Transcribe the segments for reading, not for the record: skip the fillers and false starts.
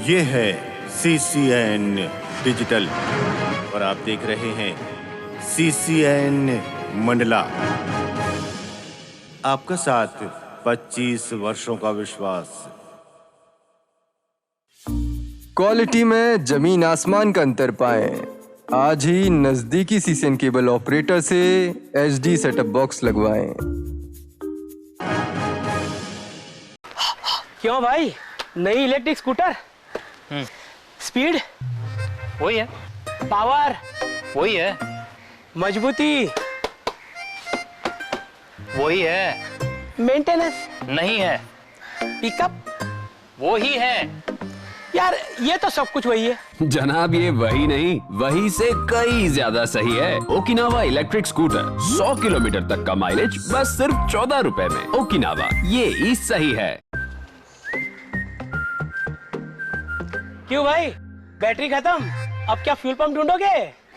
ये है CCN digital और आप देख रहे हैं CCN मंडला। आपका साथ 25 वर्षों का विश्वास। क्वालिटी में जमीन आसमान का अंतर पाएं। आज ही नजदीकी CCN केबल ऑपरेटर से HD सेटअप बॉक्स लगवाएं। क्यों भाई, नई इलेक्ट्रिक स्कूटर? स्पीड वही है, पावर वही है, मजबूती वही है, मेंटेनेंस नहीं है, पिकअप वो ही है। यार ये तो सब कुछ वही है जनाब। ये वही नहीं, वही से कई ज्यादा सही है। ओकिनावा इलेक्ट्रिक स्कूटर 100 किलोमीटर तक का माइलेज बस सिर्फ 14 रुपए में। ओकिनावा, ये ही सही है। क्यों भाई, बैटरी खत्म? अब क्या फ्यूल पंप ढूंढोगे?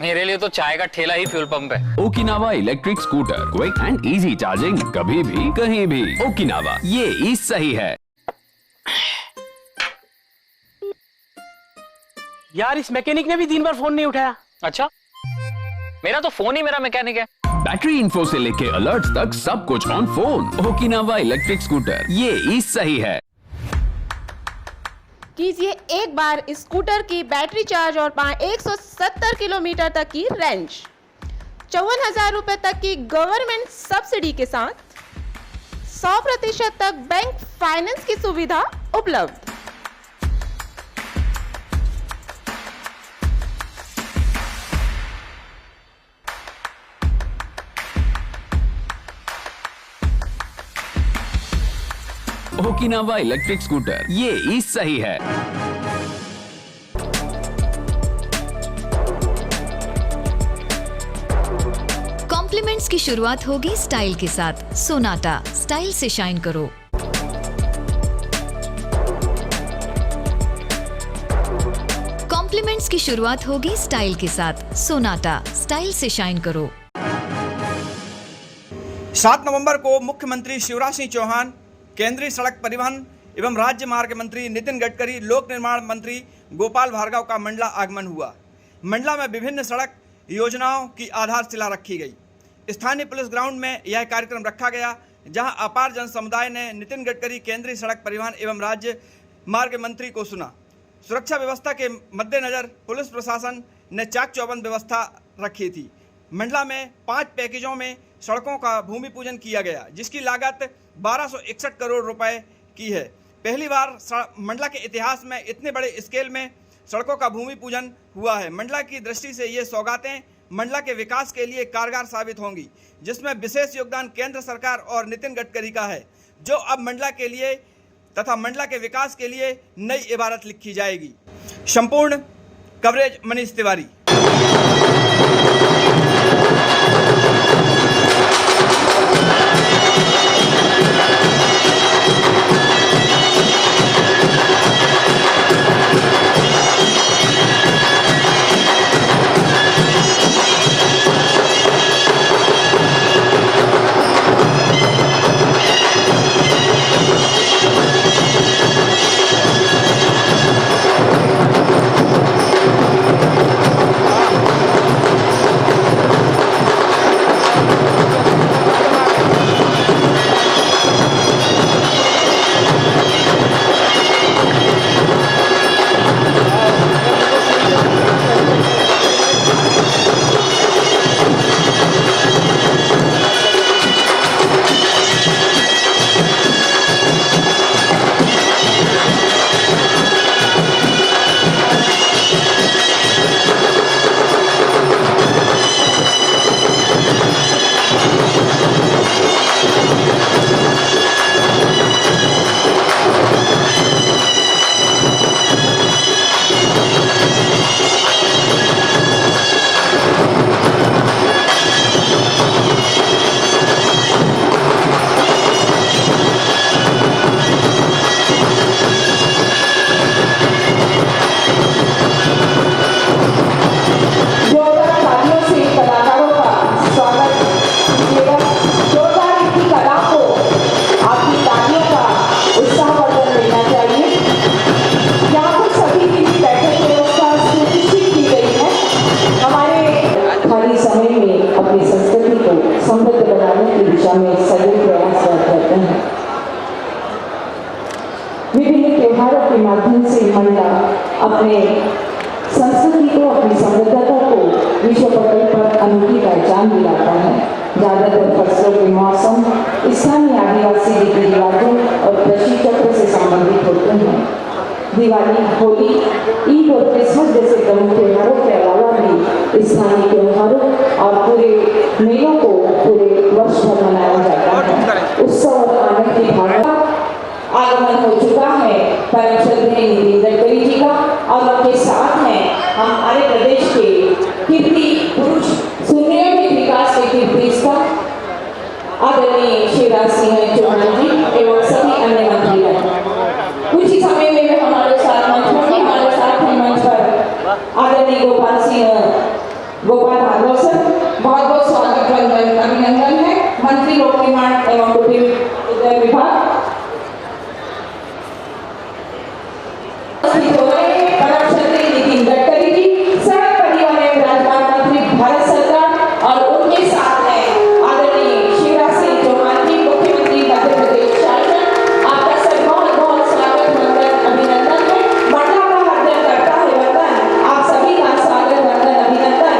मेरे लिए तो चाय का ठेला ही फ्यूल पंप है। Okinawa electric scooter, quick and easy charging, कभी भी कहीं भी। ओकिनावा, ये ही सही है। यार इस मैकेनिक ने भी दिन भर फोन नहीं उठाया। अच्छा, मेरा तो फोन ही मेरा मैकेनिक है। बैटरी इन्फो से लेके अलर्ट तक सब कुछ on phone. Okinawa electric scooter, ये ही सही है। कीजिए एक बार स्कूटर की बैटरी चार्ज और पाएं 170 किलोमीटर तक की रेंज। 54,000 रुपए तक की गवर्नमेंट सब्सिडी के साथ 100% तक बैंक फाइनेंस की सुविधा उपलब्ध। ओकिनावा इलेक्ट्रिक स्कूटर, ये ही सही है। कॉम्प्लीमेंट्स की शुरुआत होगी स्टाइल के साथ। सोनाटा, स्टाइल से शाइन करो। कॉम्प्लीमेंट्स की शुरुआत होगी स्टाइल के साथ। सोनाटा, स्टाइल से शाइन करो। 7 नवंबर को मुख्यमंत्री शिवराज सिंह चौहान, केंद्रीय सड़क परिवहन एवं राज्य मार्ग मंत्री नितिन गडकरी, लोक निर्माण मंत्री गोपाल भार्गव का मंडला आगमन हुआ। मंडला में विभिन्न सड़क योजनाओं की आधारशिला रखी गई। स्थानीय पुलिस ग्राउंड में यह कार्यक्रम रखा गया, जहां अपार जन समुदाय ने नितिन गडकरी, केंद्रीय सड़क परिवहन एवं राज्य मार्ग मंत्री को सुना। सुरक्षा व्यवस्था के मद्देनजर पुलिस प्रशासन ने चाक चौबंद व्यवस्था रखी थी। मंडला में 5 पैकेजों में सड़कों का भूमि पूजन किया गया, जिसकी लागत 1261 करोड़ रुपए की है। पहली बार मंडला के इतिहास में इतने बड़े स्केल में सड़कों का भूमि पूजन हुआ है। मंडला की दृष्टि से ये सौगातें मंडला के विकास के लिए कारगर साबित होंगी, जिसमें विशेष योगदान केंद्र सरकार और नितिन गडकरी का है, जो अब मंडला के लिए तथा मंडला के विकास के लिए नई इबारत लिखी जाएगी। संपूर्ण कवरेज मनीष तिवारी। त्योहारों के माध्यम से मंडला अपने संस्कृति को, अपनी समृद्धता को विश्व पटल पर अनूठी पहचान दिलाता है। ज्यादातर फसलों के मौसम स्थानीय आदिवासी रीति रिवाजों और कृषि चक्र से संबंधित होते हैं। दिवाली, होली, ईद और क्रिसमस जैसे प्रमुख त्योहारों के अलावा भी स्थानीय त्योहारों और पूरे मेलों को पूरे वर्ष भर मनाया जाता है। उत्सव और आनंद की भावना आगमन हो चुका है परम श्रद्धेय नितिन गडकरी जी का, और उनके साथ हैं हमारे प्रदेश के कीर्ति पुरुष, सुनियोजित विकास के कीर्ति स्तंभ आदरणीय शिवराज सिंह चौहान जी एवं सभी अन्य मंत्रीगण। कुछ ही समय में वे हमारे साथ मंच पर, हमारे साथ हैं मंच पर आदरणीय गोपाल भार्गव सर। बहुत बहुत स्वागत अभिनंदन है। मंत्री लोक निर्माण एवं कुटीर विभाग परम श्रद्धेय नितिन गडकरी जी, सड़क परिवहन एवं राजमार्ग मंत्री भारत सरकार, और उनके साथ है आदरणीय शिवराज सिंह चौहान जी, मुख्यमंत्री मध्य प्रदेश शासन। आपका सर बहुत बहुत स्वागत, वंदन, अभिनंदन है। मंडला का हृदय करता है वंदन, आप सभी का स्वागत, वंदन, अभिनंदन।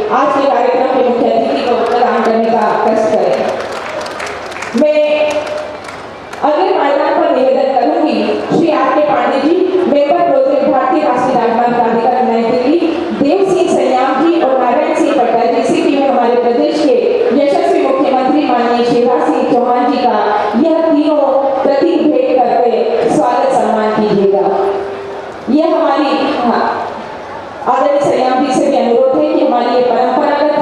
आज के कार्यक्रम के मुख्य अतिथि को प्रदान करने का कष्ट करें। मैं अगले पायदान पर निवेदन करूंगी श्री आर के पांडे जी, मेंबर प्रोजेक्ट भारतीय राष्ट्रीय राजमार्ग प्राधिकरण नई दिल्ली, देव सिंह सयाम जी और नारायण सिंह पट्टा जी से कि हमारे प्रदेश के यशस्वी मुख्यमंत्री माननीय शिवराज सिंह चौहान जी का यह तीनों प्रतीक भेंट करके स्वागत सम्मान कीजिएगा। यह हमारी आदरणीय सयाम जी से भी अनुरोध है कि हमारी ये परंपरागत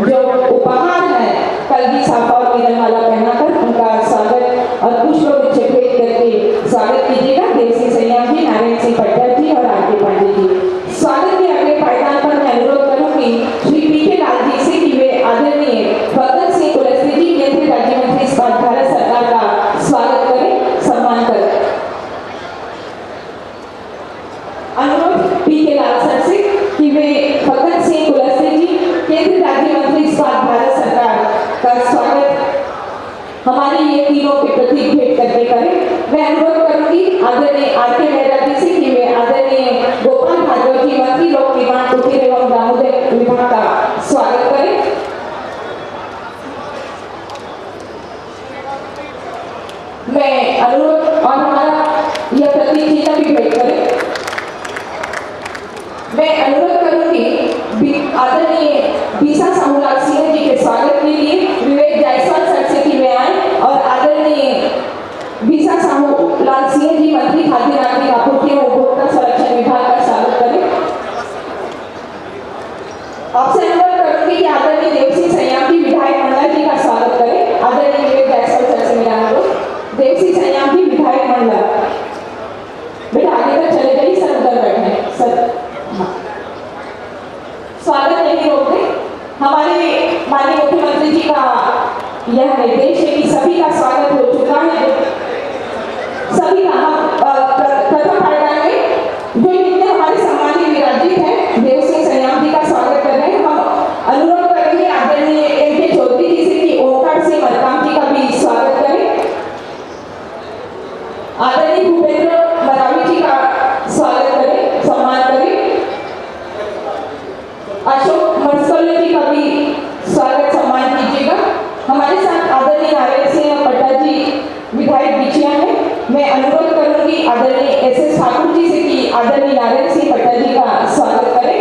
जो उपहार है कलगी साफा और मिलन माला पहनाकर उनका स्वागत और पुष्प भेंट करके स्वागत कीजिएगा। देव सिंह सयाम जी, नारायण सिंह पट्टा जी और आर के पांडे जी। स्वागत के अगले पायदान पर मैं अनुरोध करूंगी श्री पी के लाल जी से कि वे आदरणीय भगत सिंह कुलस्ते जी, केंद्रीय राज्य मंत्री इस्पात भारत सरकार का स्वागत करें, सम्मान करें। अनुरोध पी के लाल सर से कि वे भगत सिंह कुलस्ते जी, केंद्रीय राज्य मंत्री इस्पात भारत सरकार का स्वागत हमारी ये तीनों के प्रतीक भेंट करके करें। मैं अनुरोध करूंगी आदरणीय आर के मेहरा जी से कि वे आदरणीय गोपाल भार्गव जी, मंत्री लोक निर्माण कुटीर एवं ग्रामोद्योग विभाग का स्वागत करें। मैं अनुरोध और हमारा यह प्रतीक चिन्ह भी भेंट करें। मैं अनुरोध करूंगी आदरणीय बीसा साहूलाल सिंह जी के स्वागत के लिए विवेक जायसवाल सर से कि वे आए और आदरणीय बीसा साहूलाल सिंह जी, मंत्री खाद्य नागरिक आपूर्ति एवं उपभोक्ता संरक्षण विभाग का स्वागत करें। आपसे अनुरोध करूंगी कि आदरणीय देव सिंह सयाम जी, विधायक मंडल जी का स्वागत करें। आदरणीय विवेक जायसवाल सर से मेरा अनुरोध। देव सिंह सयाम जी, विधायक मंडल, बेटा आगे तक चले जाइए सर, उधर बैठे सर। स्वागत नहीं रोकते। हमारे माननीय मुख्यमंत्री जी का यह निर्देश है कि सभी का स्वागत हो चुका है। सभी का हम प्रथम पायदान में जो जितने हमारे सम्मानित विराजित हैं देव सिंह सयाम जी का स्वागत कर रहे हैं। हम अनुरोध करेंगे आदरणीय एम के चौधरी जी से कि ओंकार सिंह मरकाम जी का भी स्वागत करें। आदरणीय भूपेंद्र मरावी जी का स्वागत करें, सम्मान करें। अशोक मरसोले जी का भी स्वागत सम्मान कीजिएगा। हमारे साथ आदरणीय नारायण सिंह पट्टा जी, विधायक बिछिया है। मैं अनुरोध करूंगी आदरणीय एस एस ठाकुर जी से कि आदरणीय नारायण सिंह पट्टा जी का स्वागत करें।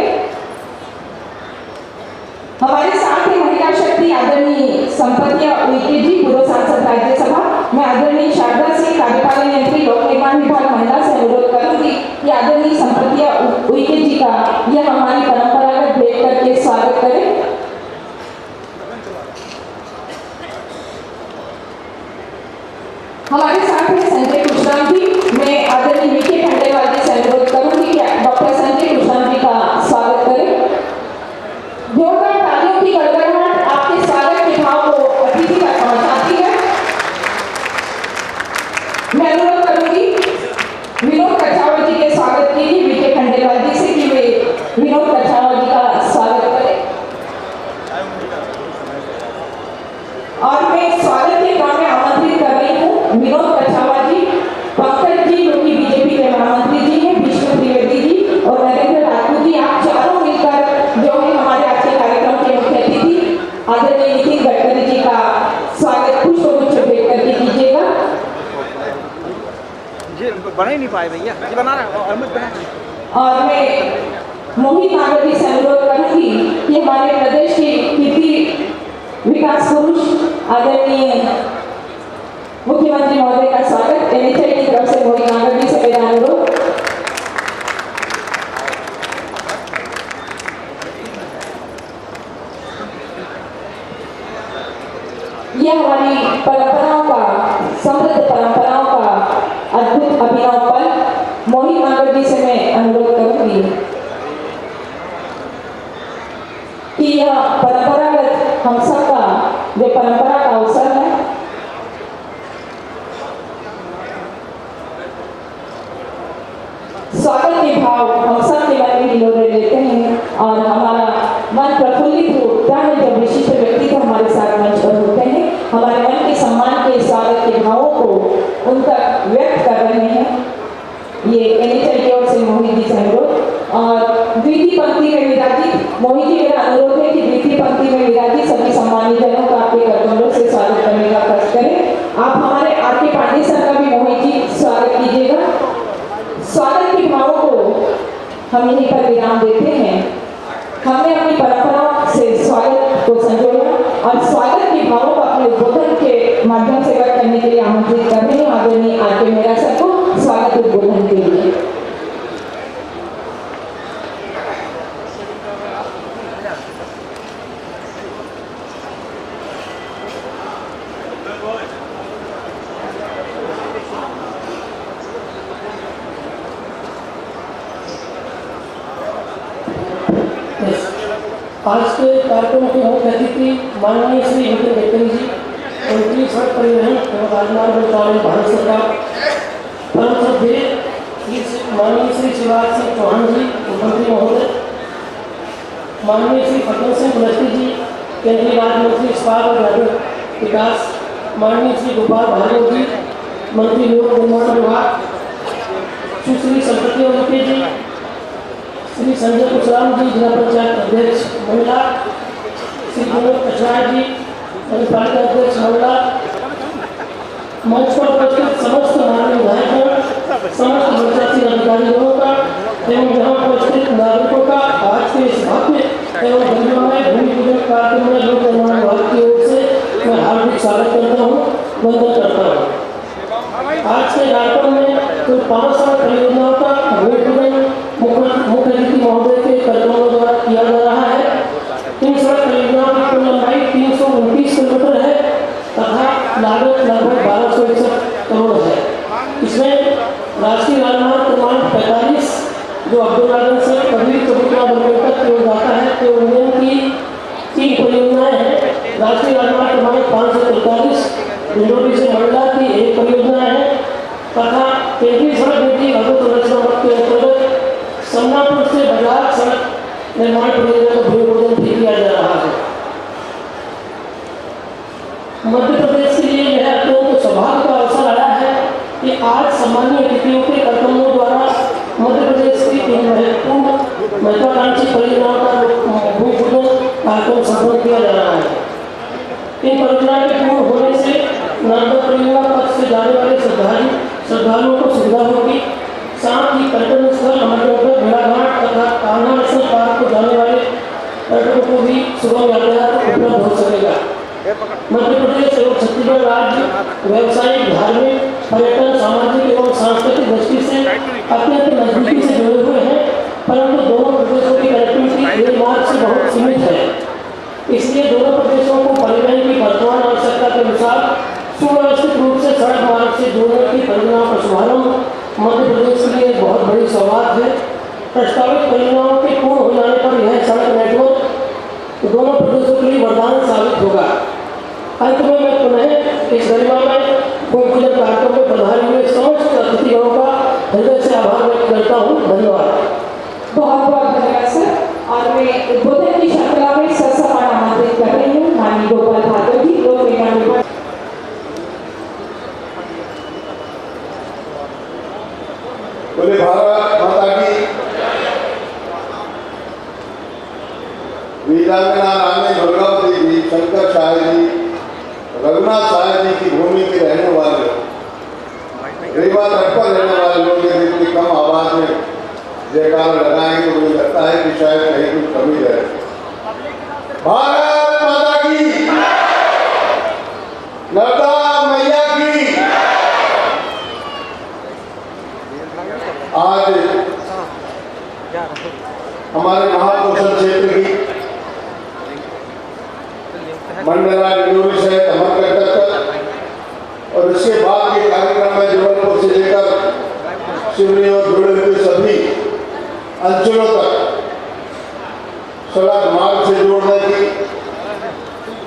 हमारे साथ ही महिला शक्ति आदरणीय संपत्तिया उइके जी, पूर्व सांसद राज्यसभा। मैं आदरणीय शारदा सिंह, कार्यपालन मंत्री लोक निर्माण विभाग महिला से अनुरोध करूंगी कि आदरणीय संपत्तिया उइके जी का यह हमारी परंपरागत भेंट करके स्वागत करें। हमारे साथ में संजय कुशराम जी। मैं आदरणीय वीके खंडेलवाल जी से अनुरोध करूंगी कि डॉक्टर संजय कुशराम जी का स्वागत करें। जोरदार तालियों की गड़गड़ाहट आपके स्वागत के भाव को अतिथि तक पहुंचाती है। मैं अनुरोध करूंगी विनोद कछावा जी के स्वागत के लिए वीके खंडेलवाल जी से कि वे विनोद कछावा जी का स्वागत करें। और मैं स्वागत के क्रम में आमंत्रित कर रही हूँ विनोद कछावा जी, पंकज जी जो कि बीजेपी के महामंत्री जी हैं, विष्णु त्रिवेदी जी और नरेंद्र राठौर जी। आप चारों मिलकर जो है हमारे आज के कार्यक्रम के मुख्य अतिथि आदरणीय नितिन गडकरी जी का स्वागत पुष्पगुच्छ भेंट करके कीजिएगा। बना ही नहीं पाए भैया, बना रहा। और मैं मोहित नागर जी से अनुरोध करूंगी कि हमारे प्रदेश के कीर्ति विकास पुरुष आदरणीय मुख्यमंत्री महोदय का स्वागत एनएचआई की तरफ से मोहित नागर जी से मेरा अनुरोध। यह हमारी परंपराओं का, समृद्ध परंपराओं का अद्भुत अभिनव पल। मोहित नागर जी से मैं अनुरोध करूंगी कि यह परंपरागत हम सबका जो परंपरा का अवसर है, स्वागत के भाव हम सब के मन में हिलोरे लेते हैं और हमारा मन प्रफुल्लित होता है जब विशिष्ट व्यक्ति हमारे साथ मंच पर होते हैं। हमारे मन के सम्मान के स्वागत के भावों को उन तक व्यक्त कर रहे हैं। ये एनएचआई की ओर से मोहित जी से अनुरोध। और द्वितीय पंक्ति में विराजित मोहित जी, मेरा अनुरोध है कि आज के कार्यक्रम के मुख्य अतिथि माननीय श्री नितिन गडकरी जी, मंत्री सड़क परिवहन एवं राजमार्ग मंत्रालय भारत सरकार, परम श्रद्धेय माननीय श्री शिवराज सिंह चौहान जी मंत्री महोदय, माननीय श्री फतेह सिंह कुलस्ते जी केंद्रीय राज्य मंत्री इस्पात और ग्रामीण विकास, माननीय श्री गोपाल भार्गव जी मंत्री लोक निर्माण विभाग, सुश्री संपत्ति उइके जी, श्री संजय कुशवाहा जी जिला पंचायत अध्यक्ष महिला, श्री विनोद कछवाहा जी नगरपालिका अध्यक्ष महिला, मंच पर उपस्थित समस्त माननीय विधायकगण, समस्त प्रशासनिक अधिकारियों का एवं यहाँ उपस्थित नागरिकों का आज के इस भव्य एवं गंगामय भूमि पूजन कार्यक्रम में लोक निर्माण विभाग की ओर से मैं हार्दिक स्वागत करता हूँ, वंदन करता हूँ। आज के कार्यक्रम में कुल 500 परियोजनाओं का भूमि पूजन मुख्य अतिथि महोदय के कार्यक्रमों द्वारा किया जा रहा है। इन सड़क परियोजनाओं की कुल लंबाई 329 किलोमीटर है तथा लागत लगभग 1261 करोड़ है। इसमें राष्ट्रीय राजमार्ग क्रमांक 45 जो अब्दुलनगर से कबीर चबूतरा बनकर तक की ओर जाता है तो उन्नयन की 3 परियोजनाएं हैं। राष्ट्रीय राजमार्ग क्रमांक 543 डिंडोरी से मंडला की 1 परियोजना है तथा केंद्रीय सड़क नीति अधोसंरचना के अंतर्गत समनापुर से बाजार सड़क निर्माण परियोजना का भूमि पूजन भी किया जा रहा है। मध्य प्रदेश के लिए यह अत्यंत सौभाग्य का अवसर आया है कि आज सम्मानीय अतिथियों के कार्यक्रमों द्वारा मध्य प्रदेश की इन महत्वपूर्ण महत्वाकांक्षी परियोजनाओं का भूमि पूजन कार्यक्रम संपन्न किया जा रहा है। इन परियोजनाओं के पूर्ण होने से नर्मदा परियोजना पथ से जाने वाले श्रद्धालुओं को सुविधा होगी, साथ ही पर्यटन स्थल अमरकंटक भेड़ाघाट तथा कान्हा नेशनल पार्क को जाने वाले पर्यटकों को भी सुगम यातायात उपलब्ध हो सकेगा। मध्य प्रदेश एवं छत्तीसगढ़ राज्य व्यावसायिक, धार्मिक, पर्यटन, सामाजिक एवं सांस्कृतिक दृष्टि से अत्यंत नजदीकी से जुड़े हुए हैं, परंतु दोनों प्रदेशों की कनेक्टिविटी रेल मार्ग से बहुत सीमित है। इसलिए दोनों प्रदेशों को परिवहन की वर्तमान आवश्यकता के अनुसार सुव्यवस्थित रूप से सड़क मार्ग से जोड़ने की परियोजनाओं का शुभारंभ मध्य प्रदेश के लिए बहुत बड़ी सौगात है। प्रस्तावित परियोजनाओं के पूर्ण हो जाने पर यह सड़क नेटवर्क दोनों प्रदेशों के लिए वरदान साबित होगा। अंत में मैं पुनः इस गरिमामय भूमि पूजन कार्यक्रम में पधारे हुए समस्त अतिथियों का हृदय से आभार व्यक्त करता हूँ। धन्यवाद। बहुत बहुत धन्यवाद सर। और मैं उद्बोधन की श्रृंखला में ससम्मान आमंत्रित कर रही हूँ माननीय गोपाल भार्गव जी, लोक निर्माण विभाग। बोले भारत माता की। वीरांगना रानी दुर्गावती जी, शंकर शाह जी, रघुनाथ शाह जी की भूमि के रहने वाले, रेवा तट पर रहने वाले लोग यदि इतनी कम आवाज में जयकार लगाएंगे तो मुझे लगता है कि शायद कहीं कुछ कमी रहे। भारत माता की, नर्मदा मैया की। आज हमारे महाकौशल क्षेत्र की मंडला, डिंडोरी से अमरकंटक तक और इसके बाद के कार्यक्रम में जबलपुर से लेकर सिवनी और जुड़े हुए सभी अंचलों तक सड़क मार्ग से जोड़ने की,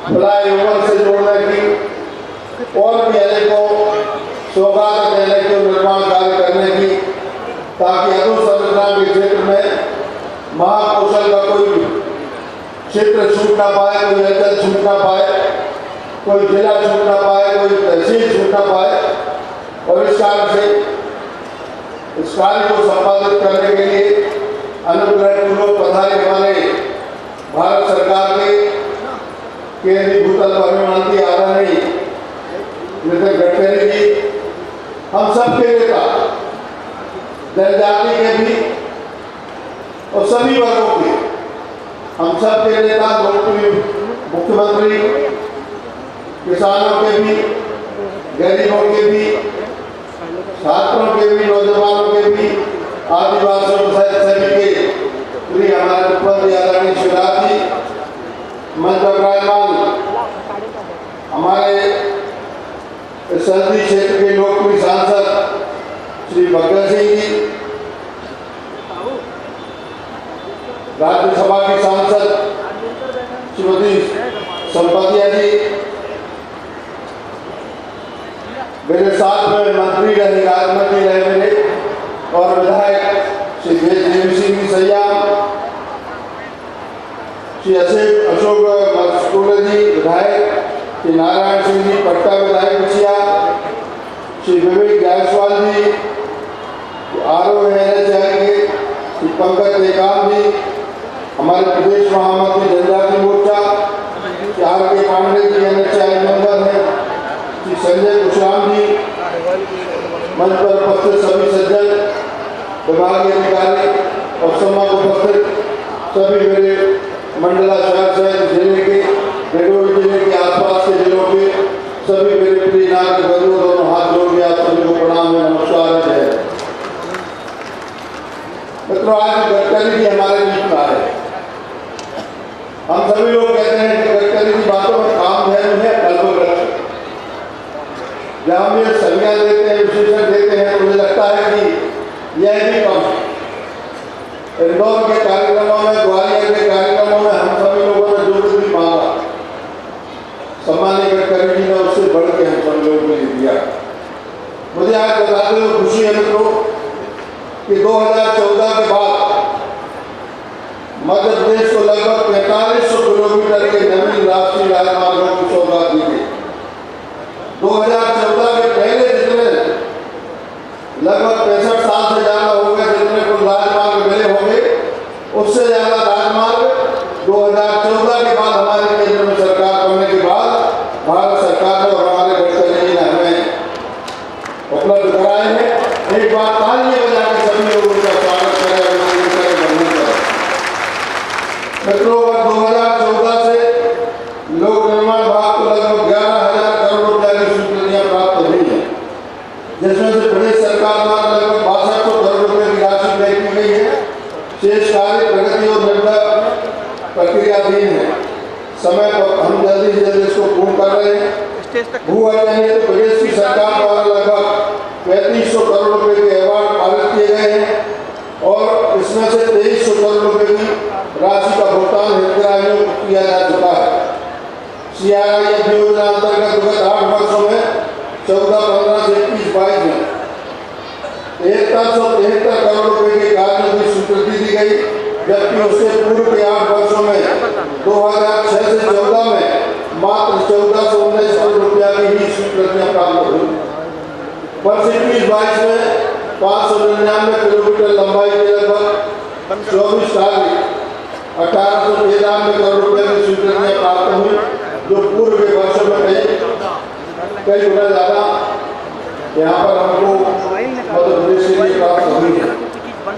फ्लाईओवर से जोड़ने की और भी अनेकों सौगात देने के निर्माण कार्य करने की, ताकि अधोसंरचना के क्षेत्र में महाकौशल का कोई क्षेत्र छूट ना पाए, कोई अंचल छूट ना पाए, कोई जिला छूट ना पाए, कोई तहसील छूट ना पाए। और इस कारण से इस कार्य को संपादित करने के लिए अनुग्रहपूर्वक पधारे हमारे भारत सरकार के केंद्रीय भूतल परिवहन मंत्री आदरणीय नितिन गडकरी जी, हम सबके नेता, जनजाति के भी और सभी वर्गों के, हम सब के नेता, मुख्यमंत्री, किसानों के भी, गरीबों के भी, छात्रों के भी, नौजवानों के भी, आदिवासियों सभी के प्रिय हमारे मुख्यमंत्री आदरणीय शिवराज जी, मंच पर विराजमान हमारे संसदीय क्षेत्र के लोकप्रिय सांसद श्री भगत सिंह जी, राज्यसभा के सांसद श्रीमती संपतिया जी, मेरे साथ में मंत्री रहे, राज्य मंत्री रहे मेरे, और विधायक श्री देवी सिंह जी सैया, श्री अशोक मस्टोले जी विधायक, श्री नारायण सिंह जी पट्टा विधायक मुखिया, श्री विवेक जायसवाल जी आरओ NHI के, श्री पंकज टेकाम जी हमारे प्रदेश महामंत्री जनजाति मोर्चा, Shri RK Pandey ji NHI member हैं, श्री संजय कुशवाहा जी, मंच पर उपस्थित सभी सज्जन, विभागीय अधिकारी और सम्मान उपस्थित सभी मेरे मंडलाचार्य जिले के, बेडोई जिले के आसपास के जिलों के सभी मेरे प्रिय नागरिक बंधुओं, दोनों हाथ जोड़ के आप सभी को प्रणाम है, नमस्कार है। मित्रों, आज गडकरी जी हमारे बीच में आए। हम सभी लोग कहते हैं कि गडकरी की बातों में काम है, कल्पवृक्ष। जब हम ये संज्ञा देते हैं, विशेषण देते हैं, तो मुझे लगता है कि यह भी कम है। इंदौर के कार्यक्रमों में, ग्वालियर के कार्यक्रमों में हम सभी लोगों ने जो कुछ भी मांगा, सम्मानीय गडकरी जी ने उससे बढ़ के हम सब लोगों को दिया। मुझे आज बताते हुए खुशी है मित्रों कि 2014 के बाद मध्य प्रदेश को लगभग 4500 किलोमीटर के नवीन राष्ट्रीय राजमार्गों की सौगात दी गई। 2014 के पहले जितने लगभग 65 साल से ज्यादा हो गए जितने कुल राजमार्ग मिले होंगे, उससे ज्यादा राजमार्ग 2014 के बाद हमारी केंद्र में सरकार बनने के बाद भारत सरकार ने और हमारे गडकरी जी ने हमें उपलब्ध कराए हैं। एक बार तालियां बजा के सभी लोगों का स्वागत करें। मित्रों, 2014 से लोक निर्माण विभाग को लगभग 11,000 करोड़ रुपए की स्वीकृतियां प्राप्त हुई हैं, जिसमें से प्रदेश सरकार द्वारा लगभग 6200 करोड़ रुपए की राशि तय की गई है। शेष कार्य प्रगति और निविदा प्रक्रियाधीन है। समय पर हम जल्दी से जल्दी इसको पूर्ण कर रहे हैं। भू अर्जन तो प्रदेश की सरकार द्वारा लगभग 3500 करोड़ रुपए के अवार्ड पारित किए गए हैं और इसमें से 2300 करोड़ रुपए की राशि का भुगतान हितग्राहियों को किया जा चुका है। CRIF योजना अंतर्गत विगत 8 वर्षों में 14, 15 से 21-22 में 7373 करोड़ रुपए के कार्यों की स्वीकृति दी गई, जबकि उससे पूर्व के 8 वर्षों में 2006 से 14 में मात्र 1419 करोड़ रुपया की ही स्वीकृतियां प्राप्त हुई। वर्ष 21-22 में 599 किलोमीटर लंबाई के लगभग 24 कार्य 1893 करोड़ रुपए की स्वीकृतियां प्राप्त हुई, जो पूर्व के वर्षों में कई गुना ज्यादा यहाँ पर हमको मध्य प्रदेश के लिए प्राप्त हुई है।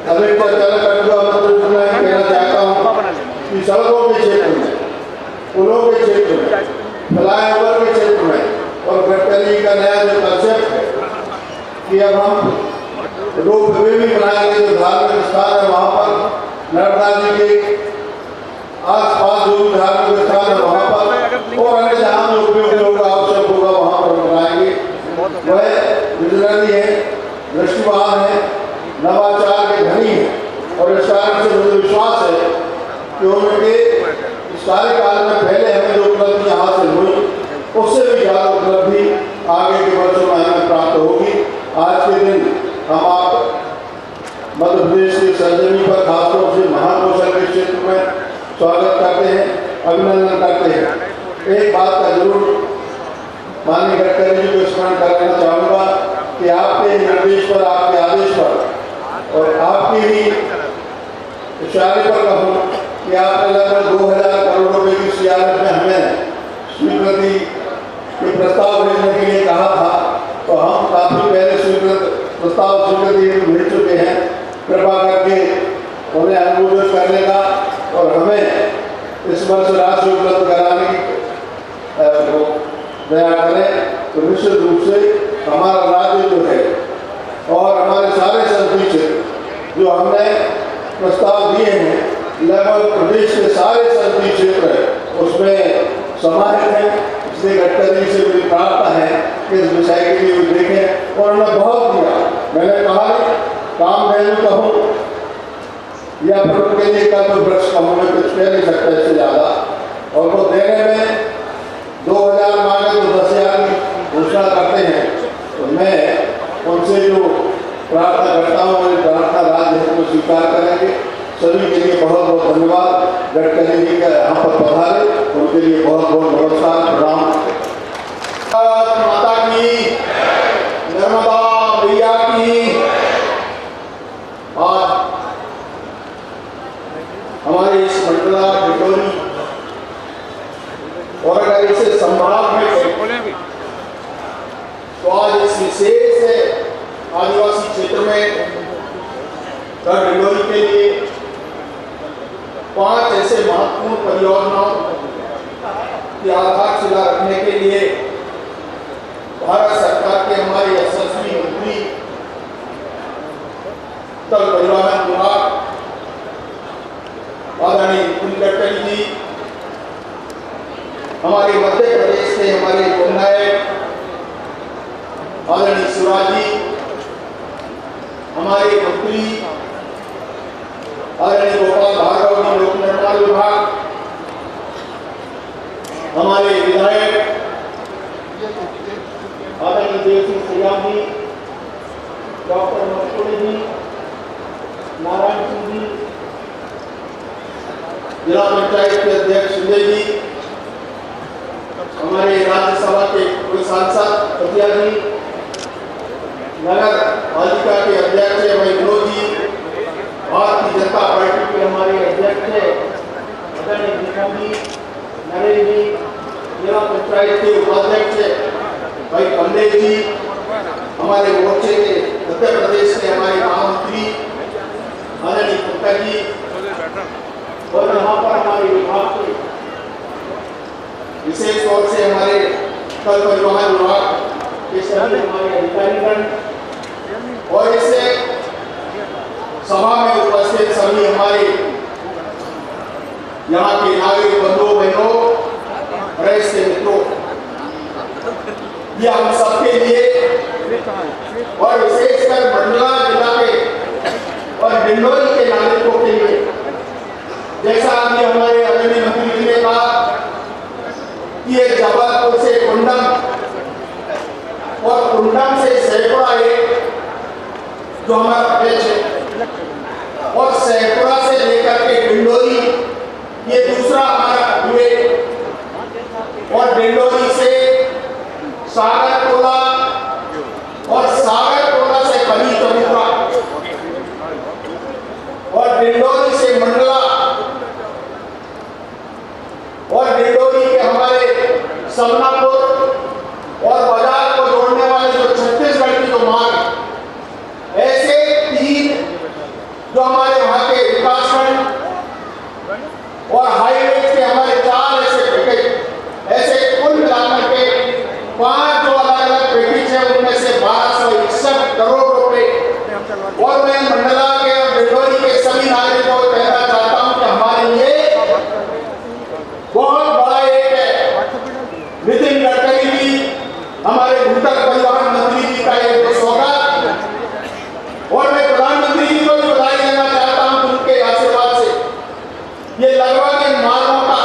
अभी कहना चाहता हूँ कि सड़कों के क्षेत्र में, पुलों के क्षेत्र में, फ्लाईओवर के क्षेत्र में और गडकरी का नया जो कंसेप्ट है कि अब हम रोपवे भी बनाएंगे, जो धार्मिक स्थान है वहाँ पर नर्मदा जी के आसपास जो भी धार्मिक स्थान है वहाँ पर और अन्य जहाँ में उपयोग होगा, आवश्यक होगा, वहाँ पर बनाएंगे। वह विजनरी है, दृष्टिवान है, नवाचार के धनी है और इस कारण से मुझे विश्वास है कि उनके इस कार्यकाल में पहले हमें जो उपलब्धियाँ हासिल हुई उससे भी ज़्यादा उपलब्धि आगे के वर्षों में हमें प्राप्त होगी। आज के दिन हम आप मध्य प्रदेश की सरजमी पर खासतौर से महाकौशल के क्षेत्र में स्वागत करते हैं, अभिनंदन करते हैं। एक बात का जरूर माननीय गडकरी जी को स्मरण कराना चाहूँगा कि आपके निर्देश पर, आपके आदेश पर और आपकी ही इशारे पर कहूँ कि आपने लगभग 2000 करोड़ रुपए की CRF में हमें स्वीकृति के प्रस्ताव भेजने के लिए कहा था, तो हम काफ़ी पहले प्रस्ताव स्वीकृति भेज चुके हैं। कृपा करके उन्हें अनुमोदित करने का और हमें इस वर्ष राशि उपलब्ध कराने की दया करें, तो निश्चित रूप से हमारा राज्य जो है और हमारे सारे संसदीय क्षेत्र जो हमने प्रस्ताव दिए हैं, लगभग प्रदेश के सारे संसदीय क्षेत्र है उसमें समाहित है। इसलिए गडकरी से मेरी प्रार्थना है कि इस विषय के लिए देखें और उन्होंने बहुत दिया। मैंने कहा काम मैं कहूँ या फिर उनके लिए का तो वृक्ष कहूँ, मैं कुछ कह नहीं सकता इससे ज़्यादा। और वो देने में 2000 मांगे तो 10,000 की घोषणा करते हैं। तो मैं उनसे जो प्रार्थना करता हूँ, मेरी प्रार्थना राज्य हित को स्वीकार करेंगे। सभी के लिए बहुत बहुत धन्यवाद। गडकरी जी का यहाँ पर पधारे, उनके लिए बहुत बहुत नमस्कार, प्रणाम। माता की, नर्मदा मैया की। आज हमारे इस मंडला डिंडोरी और अगर इसे संभाग में तो आज इस विशेष आदिवासी क्षेत्र में डिंडोरी के लिए 5 ऐसे महत्वपूर्ण परियोजनाओं की आधारशिला रखने के लिए भारत सरकार के हमारे यशस्वी मंत्री तल परिवहन विभाग आदरणीय नितिन गडकरी जी, हमारे मध्य प्रदेश के हमारे विधायक आदरणीय शिवराज जी, हमारे मंत्री आदरणीय गोपाल भार्गव जी लोक निर्माण विभाग, हमारे विधायक आदरणीय देव सिंह सैयाम जी, डॉक्टर मस्कोड़ी जी, नारायण सिंह जी, जिला पंचायत के अध्यक्ष संजय जी, हमारे राज्यसभा के पूर्व सांसद पतिया जी, नगर पालिका के अध्यक्ष विनोद जी, भारतीय जनता पार्टी के हमारे अध्यक्ष आदरणीय दीपक जी, नरेंद्र जी, जिला पंचायत के उपाध्यक्ष भाई पंडे जी, हमारे मोर्चे के मध्य प्रदेश के हमारे महामंत्री आदरणीय पंकज जी, और यहाँ पर हमारे विभाग के विशेष तौर से हमारे कल परिवहन विभाग के सभी हमारे अधिकारीगण और इससे सभा में उपस्थित सभी हमारे यहाँ के नागरिक बंधुओं बहनों, प्रेस के मित्रों, ये हम सबके लिए और विशेषकर मंडला जिला के और डिंडोरी के नागरिकों के लिए, जैसा अभी हमारे आदरणीय मंत्री जी ने कहा कि ये जबलपुर से कुंडम और कुंडम से सैकड़ा एक जो हमारा प्रदेश है और सैकड़ा से लेकर के डिंडोरी ये दूसरा हमारा विवेक और डिंडोरी से सागरकोला और सागरकोला से कली चमुरा और डिंडोरी से मंडला और डिंडोरी के हमारे समनापुर और बाजार को जोड़ने वाले जो छत्तीसगढ़ की जो मार्ग, ऐसे 3 जो हमारे वहां के विकासखंड और हाईवे के हमारे 4 ऐसे पैकेज, ऐसे कुल मिलाकर के 5 जो अलग अलग पैकेज है, उनमें से 1261 करोड़ रुपए। और मैं मंडला के और डिंडोरी के सभी नागरिकों को कहना चाहता हूं कि हमारे लिए बहुत बड़ा एक है नितिन गडकरी जी, हमारे भूतल परिवहन मंत्री जी का एक स्वागत, और मैं प्रधानमंत्री जी को भी बधाई देना चाहता हूं उनके आशीर्वाद से ये लगभग इन मार्गों का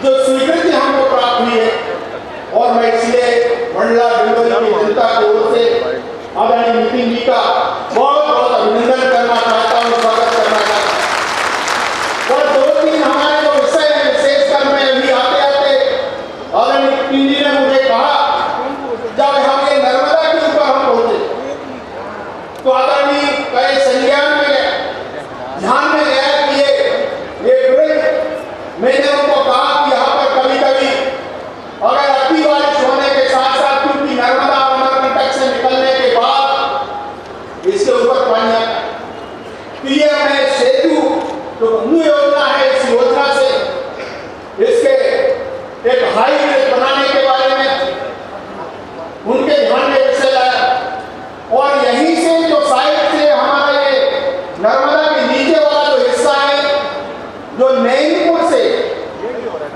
जो स्वीकृति हमको प्राप्त हुई है। और मैं इसलिए मंडला डिंडोरी की जनता की ओर से आदरणीय नितिन जी का बहुत बहुत अभिनंदन करना चाहता हूँ, स्वागत करना चाहता हूँ। और 2-3 हमारे जो विषय हैं, विशेषकर मैं अभी आते आते आदरणीय नितिन जी ने मुझे कहा, जब हम ये नर्मदा के ऊपर हम पहुंचे तो आदरणीय कई संज्ञान में ध्यान में गया कि ये ब्रिज, मैंने उनको कहा कि यहाँ पर कभी कभी अगर अति बारिश होने के साथ साथ, क्योंकि नर्मदा अमरकंटक से निकलने के बाद इसके ऊपर पानी आता है, तो ये हमें सेतु जो बंधु योजना है, इस योजना से इसके एक हाई ब्रिज बनाने के बारे में उनके ध्यान में विषय लाया। और यहीं से जो साइड से हमारा ये नर्मदा के नीचे वाला जो हिस्सा है, जो नैनीपुर से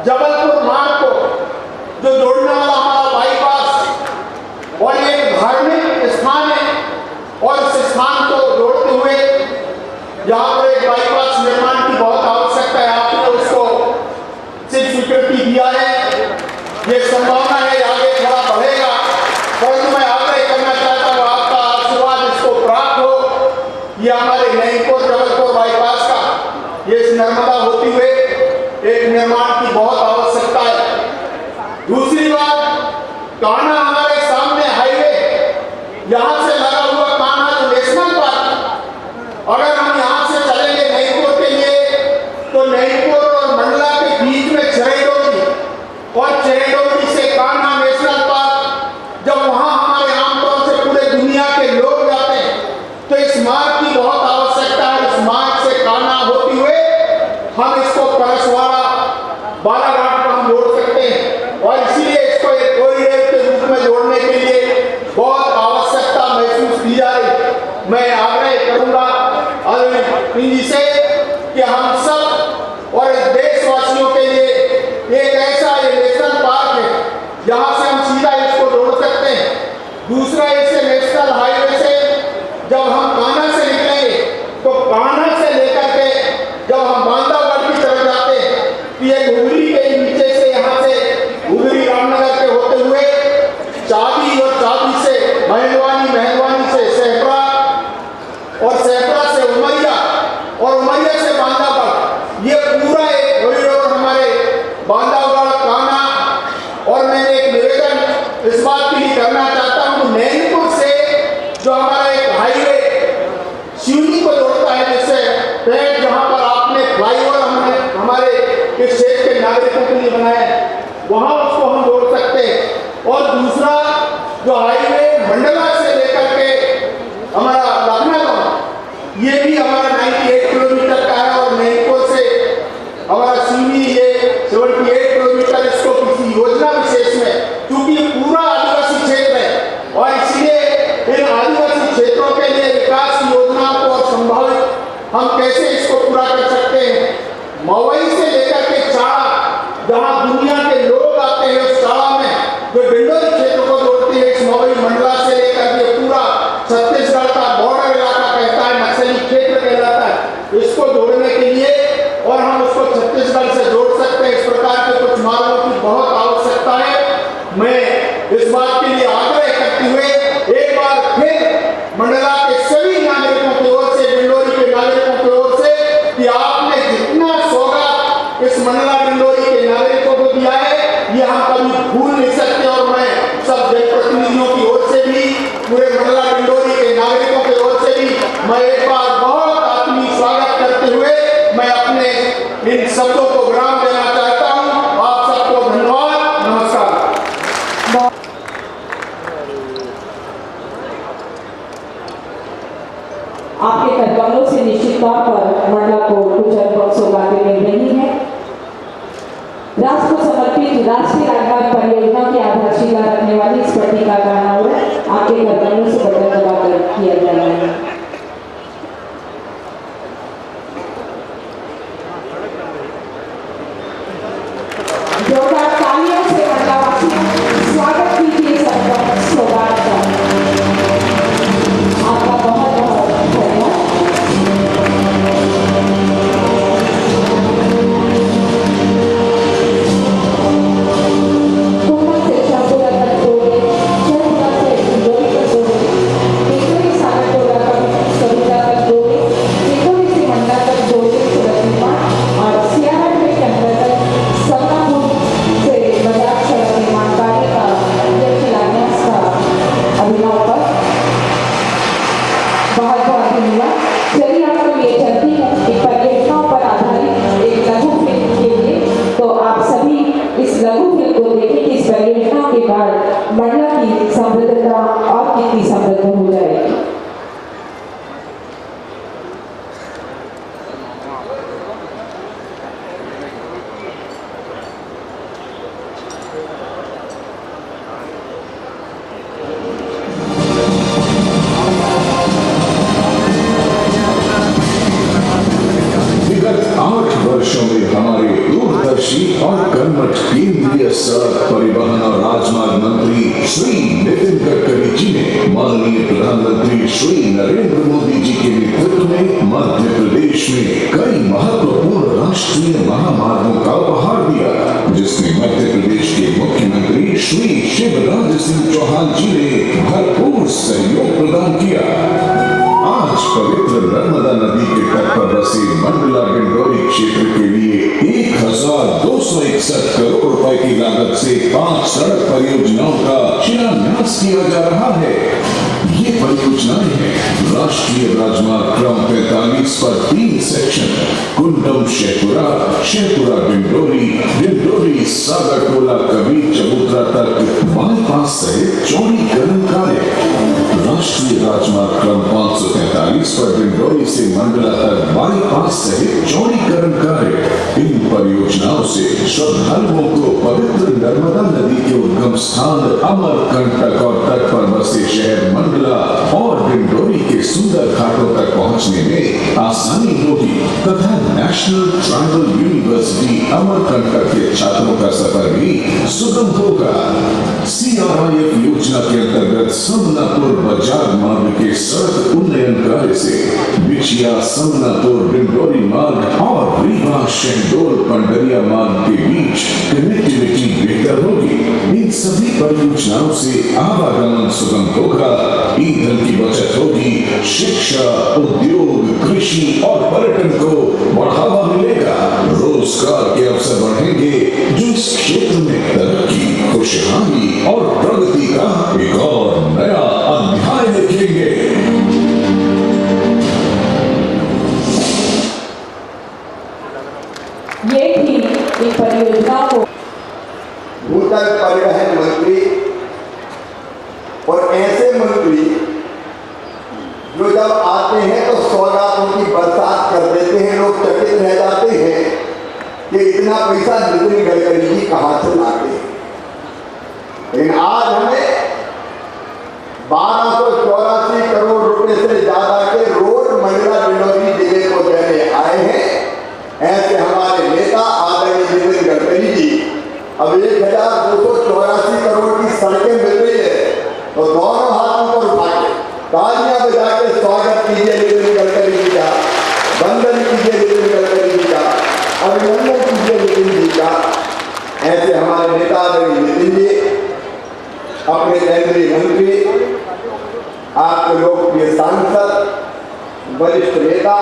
जबलपुर मार्ग को जो जोड़ने वाला हमारा बाईपास, और ये एक धार्मिक स्थान है, और इस स्थान को जोड़ते हुए यहाँ पर एक बाईपास निर्माण की बहुत आवश्यकता है। आपने उसको सिर्फ ये संभावना है आगे थोड़ा बढ़ेगा, परंतु मैं आग्रह करना चाहता हूँ आपका आशीर्वाद इसको प्राप्त हो। ये हमारे नईपुर जबलपुर बाईपास का ये नर्मदा होती हुए एक निर्माण की बहुत आवश्यकता है। दूसरी बात, कान्हा हमारे सामने हाईवे, यहाँ से लगा हुआ कान्हा जो नेशनल पार्क, अगर हम यहाँ से चलेंगे नईपुर के लिए तो नईपुर और मंडला के बीच में चरेडोली और चरेडोली से कान्हा नेशनल पार्क, जब वहाँ हमारे आमतौर से पूरे दुनिया के लोग जाते हैं तो इस मार्ग की बहुत आवश्यकता है। इस मार्ग से कान्हा होते हुए हम इसको परसवाड़ा बालाघाट पर हम जोड़ सकते हैं और इसीलिए इसको एक कॉरिडोर के रूप में जोड़ने के लिए बहुत आवश्यकता महसूस की जा रही। मैं आग्रह करूंगा जी से कि हम सब और देशवासियों के लिए एक ऐसा नेशनल पार्क है जहां से हम सीधा इसको जोड़ सकते हैं। दूसरा, इसे नेशनल हाईवे से जब हम कान्हा से निकलेंगे तो कान्हा से लेकर के जब हम बांदागढ़ की तरफ जाते हैं तो ये घुगरी के नीचे से यहाँ से घुगरी रामनगर के होते हुए चाबी और चाबी से महलवानी, महलवानी से सहपरा और सहपरा से उमरिया और उमरिया से बांदागढ़, ये पूरा एक कॉरिडोर हमारे बांदागढ़ कान्हा। और मैंने एक निवेदन इस बात के लिए करना चाहता हूँ, नैनीपुर से जो हमारा एक हाईवे सिवनी को जोड़ता है, जिससे ट्रैक जहाँ पर आपने फ्लाईओवर हमने हमारे इस क्षेत्र के नागरिकों के लिए बनाया है, वहाँ उसको हम जोड़ सकते हैं। और दूसरा, जो हाईवे मंडला से लेकर के हमारा लखनऊ, ये भी हमारा 98 किलोमीटर का है और नैनीपुर से हमारा सिवनी ये 78 किलोमीटर। इसको किसी योजना विशेष में, क्योंकि पूरा आदिवासी क्षेत्र है और इसलिए इन आदिवासी क्षेत्रों के लिए विकास की योजनाओं को और संभावित हम कैसे इसको पूरा कर सकते हैं। मवई से लेकर के चाड़ा, जहाँ दुनिया के लोग आते हैं, उस चाड़ा में जो डिंडोरी क्षेत्र को जोड़ती है, इस मवई मंडला से लेकर के पूरा छत्तीसगढ़ का बॉर्डर इलाका कहता है, नक्सली क्षेत्र कहलाता है, इसको जोड़ने के लिए और हम उसको छत्तीसगढ़ से जोड़ सकते हैं। इस प्रकार के कुछ मार्गों की बहुत आवश्यकता है। मैं इस बात के लिए आग्रह करते हुए एक बार फिर मंडला के सभी नागरिकों की ओर से, डिंडोरी के नागरिकों की ओर से, कि आपने जितना सौगात इस मंडला डिंडोरी के नागरिकों को दिया है, ये हम कभी भूल नहीं सकते। और मैं सब जनप्रतिनिधियों की ओर से भी, पूरे मंडला डिंडोरी के नागरिकों की ओर से भी मैं एक बार बहुत आत्मीय स्वागत करते हुए मैं अपने इन शब्दों को विराम देना चाहता हूँ। आप सबको धन्यवाद, नमस्कार। आपके कदमों से निश्चित तौर पर मंडला को कुछ अनुभव सौगातें मिल रही हैं। राष्ट्र को समर्पित राष्ट्रीय राजमार्ग परियोजना की आधारशिला रखने वाली इस पट्टिका का अनावरण आपके कदमों से बटन दबाकर किया जा रहा है। जोरदार तालियों से मंडलावासियों स्वागत कीजिए सबका सौगात का। आपका बहुत बहुत धन्यवाद। कुंभ से शाहपुरा तक जोड़े, शाहपुरा से डिंडोरी तक जोड़े, डिंडोरी सागर टोला तक सविता तक जोड़े, डिंडोरी से मंडला तक जोड़े सड़क निर्माण और सियारट में के अंतर्गत सपनापुर से बाजार सड़क निर्माण कार्य का शिलान्यास का अभिनव पर बहुत बहुत धन्यवाद। चलिए आपको ये चलती है एक परियोजनाओं पर आधारित एक लघु फिल्म के लिए, तो आप सभी इस लघु फिल्म को देखें कि इस परियोजना के बाद मंडला की समृद्धता और कितनी समृद्ध हो जाएगी। विगत 8 वर्षों में हमारे दूरदर्शी और कर्मठ केंद्रीय सड़क परिवहन और राजमार्ग मंत्री श्री नितिन गडकरी जी ने माननीय प्रधानमंत्री श्री नरेंद्र मोदी जी के नेतृत्व में मध्य प्रदेश में कई महत्वपूर्ण राष्ट्रीय महामार्गों का उपहार दिया, जिसमें मध्य प्रदेश के मुख्यमंत्री शिवराज सिंह चौहान जी ने भरपूर सहयोग प्रदान किया। आज पवित्र नर्मदा नदी के तट पर बसे मंडला डिंडोरी क्षेत्र के लिए 1261 करोड़ रुपए की लागत से 5 सड़क परियोजनाओं का शिलान्यास किया जा रहा है। ये परियोजनाएं हैं राष्ट्रीय राजमार्ग क्रम 45 पर 3 सेक्शन कुंडम शेखपुरा, शेखपुरा डिंडोरी, डिंडोरी सागरटोला कबीर चबूतरा तक बाईपास सहित चौड़ीकरण कार्य। राष्ट्रीय राजमार्ग क्रम 543 पर डिंडोरी से मंडला तक बाईपास सहित चौड़ीकरण कार्य। इन परियोजनाओं से श्रद्धालुओं को पवित्र नर्मदा नदी के उद्गम स्थान अमरकंटक और तट पर बसे शहर मंडला और डिंडोरी के सुंदर घाटों तक पहुंचने में आसानी होगी तथा नेशनल ट्राइबल यूनिवर्सिटी अमरकंटक के छात्रों का सफर भी सुगम होगा। CRIF योजना के अंतर्गत समनापुर बाजार मार्ग के सड़क उन्नयन कार्य से बिछिया समनापुर डिंडोरी मार्ग और रीवा शहडोल पंडरिया मार्ग के बीच कनेक्टिविटी बेहतर होगी। इन सभी परियोजनाओं से आवागमन सुगम होगा, ईंधन की बचत होगी, शिक्षा, उद्योग, कृषि और पर्यटन को बढ़ावा मिलेगा, रोजगार के अवसर बढ़ेंगे जो इस क्षेत्र में तरक्की, खुशहाली और प्रगति का एक और नया अध्याय लिखेंगे। ये थी एक परियोजना को भूतल परिवहन मंत्री और ऐसे मंत्री जो जब आते हैं तो सौगातों की बरसात कर देते हैं। लोग चकित रह जाते हैं कि इतना पैसा नितिन गडकरी जी कहाँ से लाते हैं। लेकिन आज हमें 1284 करोड़ रुपए से ज्यादा के रोड मंडला डिंडोरी जिले को देने आए हैं। ऐसे हमारे नेता आदरणीय नितिन गडकरी जी अब 1284 करोड़ की सड़कें मिल रही है तो दोनों हाथों को उठा के तालियां बजा के स्वागत कीजिए नितिन गडकरी जी का, वंदन कीजिए नितिन गडकरी जी का, अभिनंदन कीजिए नितिन जी का। ऐसे हमारे नेता आदरणीय नितिन जी अपने केंद्रीय मंत्री, आपके लोकप्रिय सांसद, वरिष्ठ नेता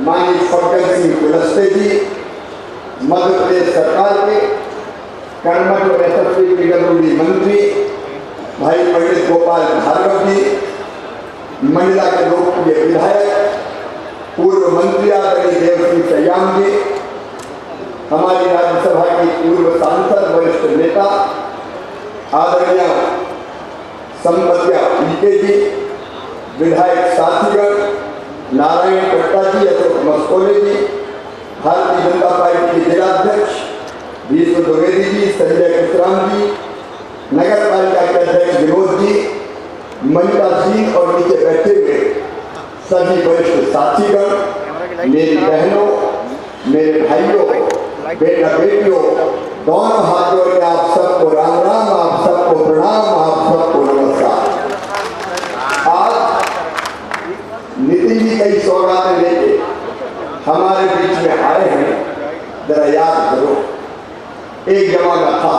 माननीय फग्गन सिंह कुलस्ते जी, मध्य प्रदेश सरकार के कर्मठ और यशस्वी पीडब्ल्यूडी मंत्री भाई पंडित गोपाल भार्गव जी, मंडला के लोकप्रिय विधायक पूर्व मंत्री आदरणीय देवसिंह सयाम जी, हमारी राज्यसभा की पूर्व सांसद वरिष्ठ नेता आदरणीय संपतिया पीके जी, विधायक साथीगण नारायण कट्टा जी, अशोक मस्कोले जी, भारतीय जनता पार्टी के जिलाध्यक्ष विष्णु द्विवेदी जी, संजय कुशराम जी, नगर पालिका के अध्यक्ष विनोद जी, मनिता सिंह और नीचे बैठे हुए सभी वरिष्ठ साथीगण, मेरी बहनों, मेरे भाइयों, बेटा बेटियों, दोनों हाथ जोड़ के आप सबको राम राम, आप सबको प्रणाम, आप सबको नमस्कार। आज नितिन जी कई सौगातें लेके हमारे बीच में आए हैं। जरा याद करो, एक जमाना था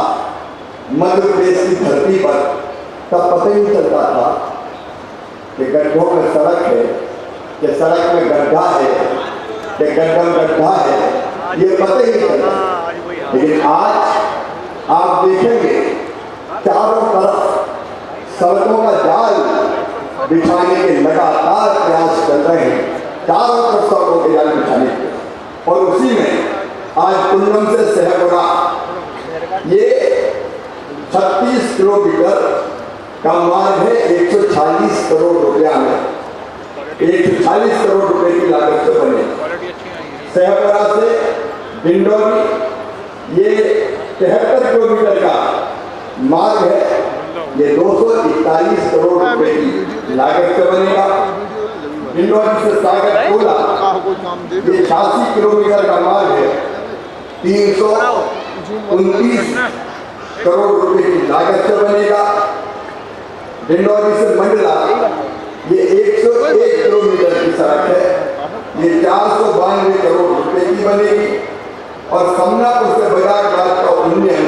मध्य प्रदेश की धरती पर, तब पता ही नहीं चलता था कि गड्ढों में सड़क है, कि सड़क में गड्ढा है, कि गड्ढा में गड्ढा है, ये पता ही नहीं चलता। लेकिन आज आप देखेंगे चारों तरफ सड़कों का जाल बिछाने के लगातार प्रयास चल रहे हैं, चारों तरफ सड़कों के जाल बिछाने के। और उसी में आज कुंडम से सहपुरा ये 36 किलोमीटर का मार्ग है, 140 करोड़ रुपया में, 140 करोड़ रुपए की लागत से बने। सहपुरा से डिंडोरी ये 73 किलोमीटर का मार्ग है, ये 241 करोड़ रुपए की लागत से बनेगा। डिंडोरी से सागरटोला ये 86 किलोमीटर का मार्ग है, 329 करोड़ रुपए की लागत से बनेगा। डिंडोरी से मंडला ये 101 किलोमीटर की सड़क है, ये 492 करोड़ रुपए की बनेगी। और समनापुर से बाजार घाट का उन्नयन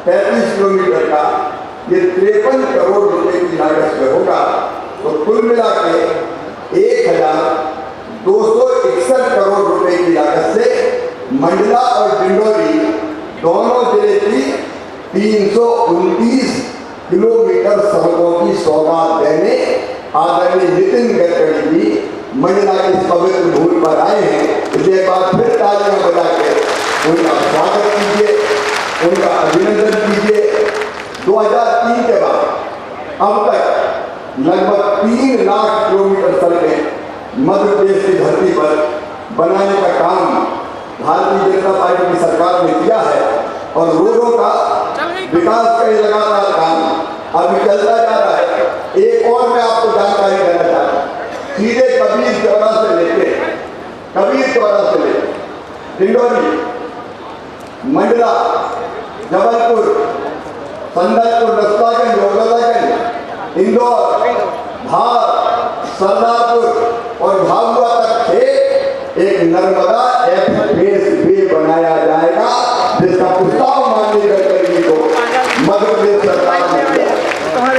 33 किलोमीटर का ये 53 करोड़ रुपए की लागत से होगा। तो कुल मिला के 1261 करोड़ रुपए की लागत से मंडला और डिंडोरी दोनों जिले की 329 किलोमीटर सड़कों की सौगात देने आदरणीय नितिन गडकरी जी मंडला की इस पवित्र भूमि पर आए हैं। इसलिए एक बार फिर तालियां बजा के उनका स्वागत कीजिए, उनका अभिनंदन कीजिए। 2003 के बाद अब तक लगभग 3 लाख किलोमीटर सड़कें मध्य प्रदेश की धरती पर बनाने का काम भारतीय जनता पार्टी की सरकार ने किया है और रोडों का विकास का ये लगातार काम अभी चलता जा रहा है। एक और मैं आपको जानकारी देना चाहता हूँ, सीधे कबीर चौरा से लेके डिंडोरी, मंडला, जबलपुर, संदलपुर, रस्तागंज, योगलागंज, इंदौर, धार, सरदारपुर और भागुआ तक से एक नर्मदा एक्सप्रेस वे बनाया जाएगा, जिसका प्रस्ताव माननीय गडकरी को मध्य प्रदेश सरकार ने दिया।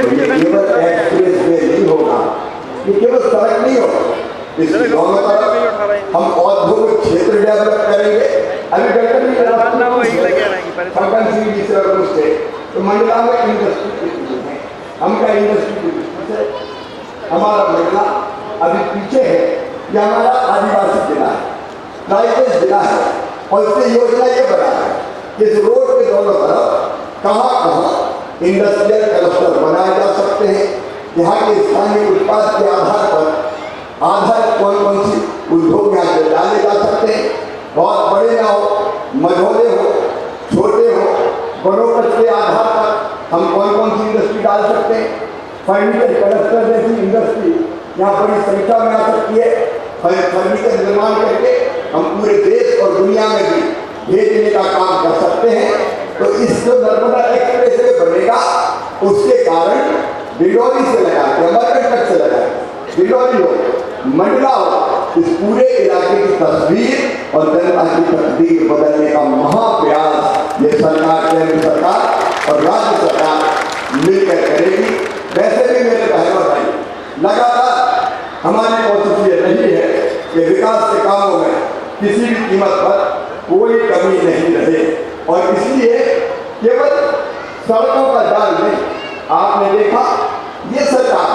केवल एक्सप्रेस वे नहीं होगा, ये केवल सड़क नहीं होगा, इस दोनों तरफ हम औद्योगिक क्षेत्र डेवलप करेंगे। अभी गडकरी फग्गन सिंह जी से पूछते तो मंडला में इंडस्ट्री है, हम क्या इंडस्ट्री है? हमारा मंडला अभी पीछे है, यह हमारा आदिवासी जिला है, ट्राइबल जिला है और इससे योजना ये बना है कि इस रोड के दोनों तरफ कहाँ इंडस्ट्रियल क्लस्टर बनाए जा सकते हैं। यहाँ के स्थानीय उत्पाद के आधार पर कौन कौन सी उद्योग यहाँ से डाले जा सकते हैं। बहुत बड़े ना हो, मझोले हो, छोटे हो, बनोपज के आधार पर हम कौन कौन सी इंडस्ट्री डाल सकते हैं। फर्नीचर क्लस्टर जैसी इंडस्ट्री यहाँ बड़ी संख्या में आ सकती है। फर्नीचर निर्माण करके हम पूरे देश और दुनिया में भी भेजने का काम कर सकते हैं। तो इस जो नर्मदा एक्सप्रेस वे बनेगा उसके कारण डिंडोरी से लगा के अमरकंटक से लगा डिंडोरी हो, मंडला हो, इस पूरे इलाके की तस्वीर और जनता की तकदीर बदलने का महाप्रयास ये सरकार, केंद्र सरकार और राज्य सरकार मिलकर करेगी। वैसे भी मेरे बहनों भाई लगातार हमारी कोशिश ये रही है कि विकास के कामों में किसी भी कीमत पर कोई कमी नहीं रहे और इसलिए केवल सड़कों का जाल नहीं, आपने देखा ये सरकार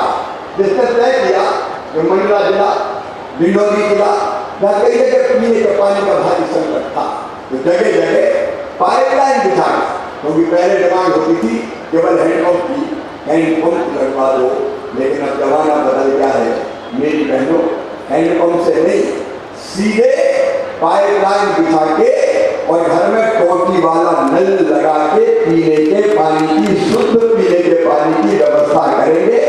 जिसने तय किया कि मंडला जिला, डिंडोरी जिला, कई जगह पीने के पानी का भारी संकट था, तो जगह जगह पाइपलाइन बिछा, क्योंकि पहले डिमांड होती थी केवल हैंडपंप लगवा दो, लेकिन अब जमाना बदल गया है मेरी बहनों, हैंडपंप से नहीं, सीधे पाइपलाइन बिछा के और घर में टोटी वाला नल लगा के पीने के पानी की, शुद्ध पीने के पानी की व्यवस्था करेंगे,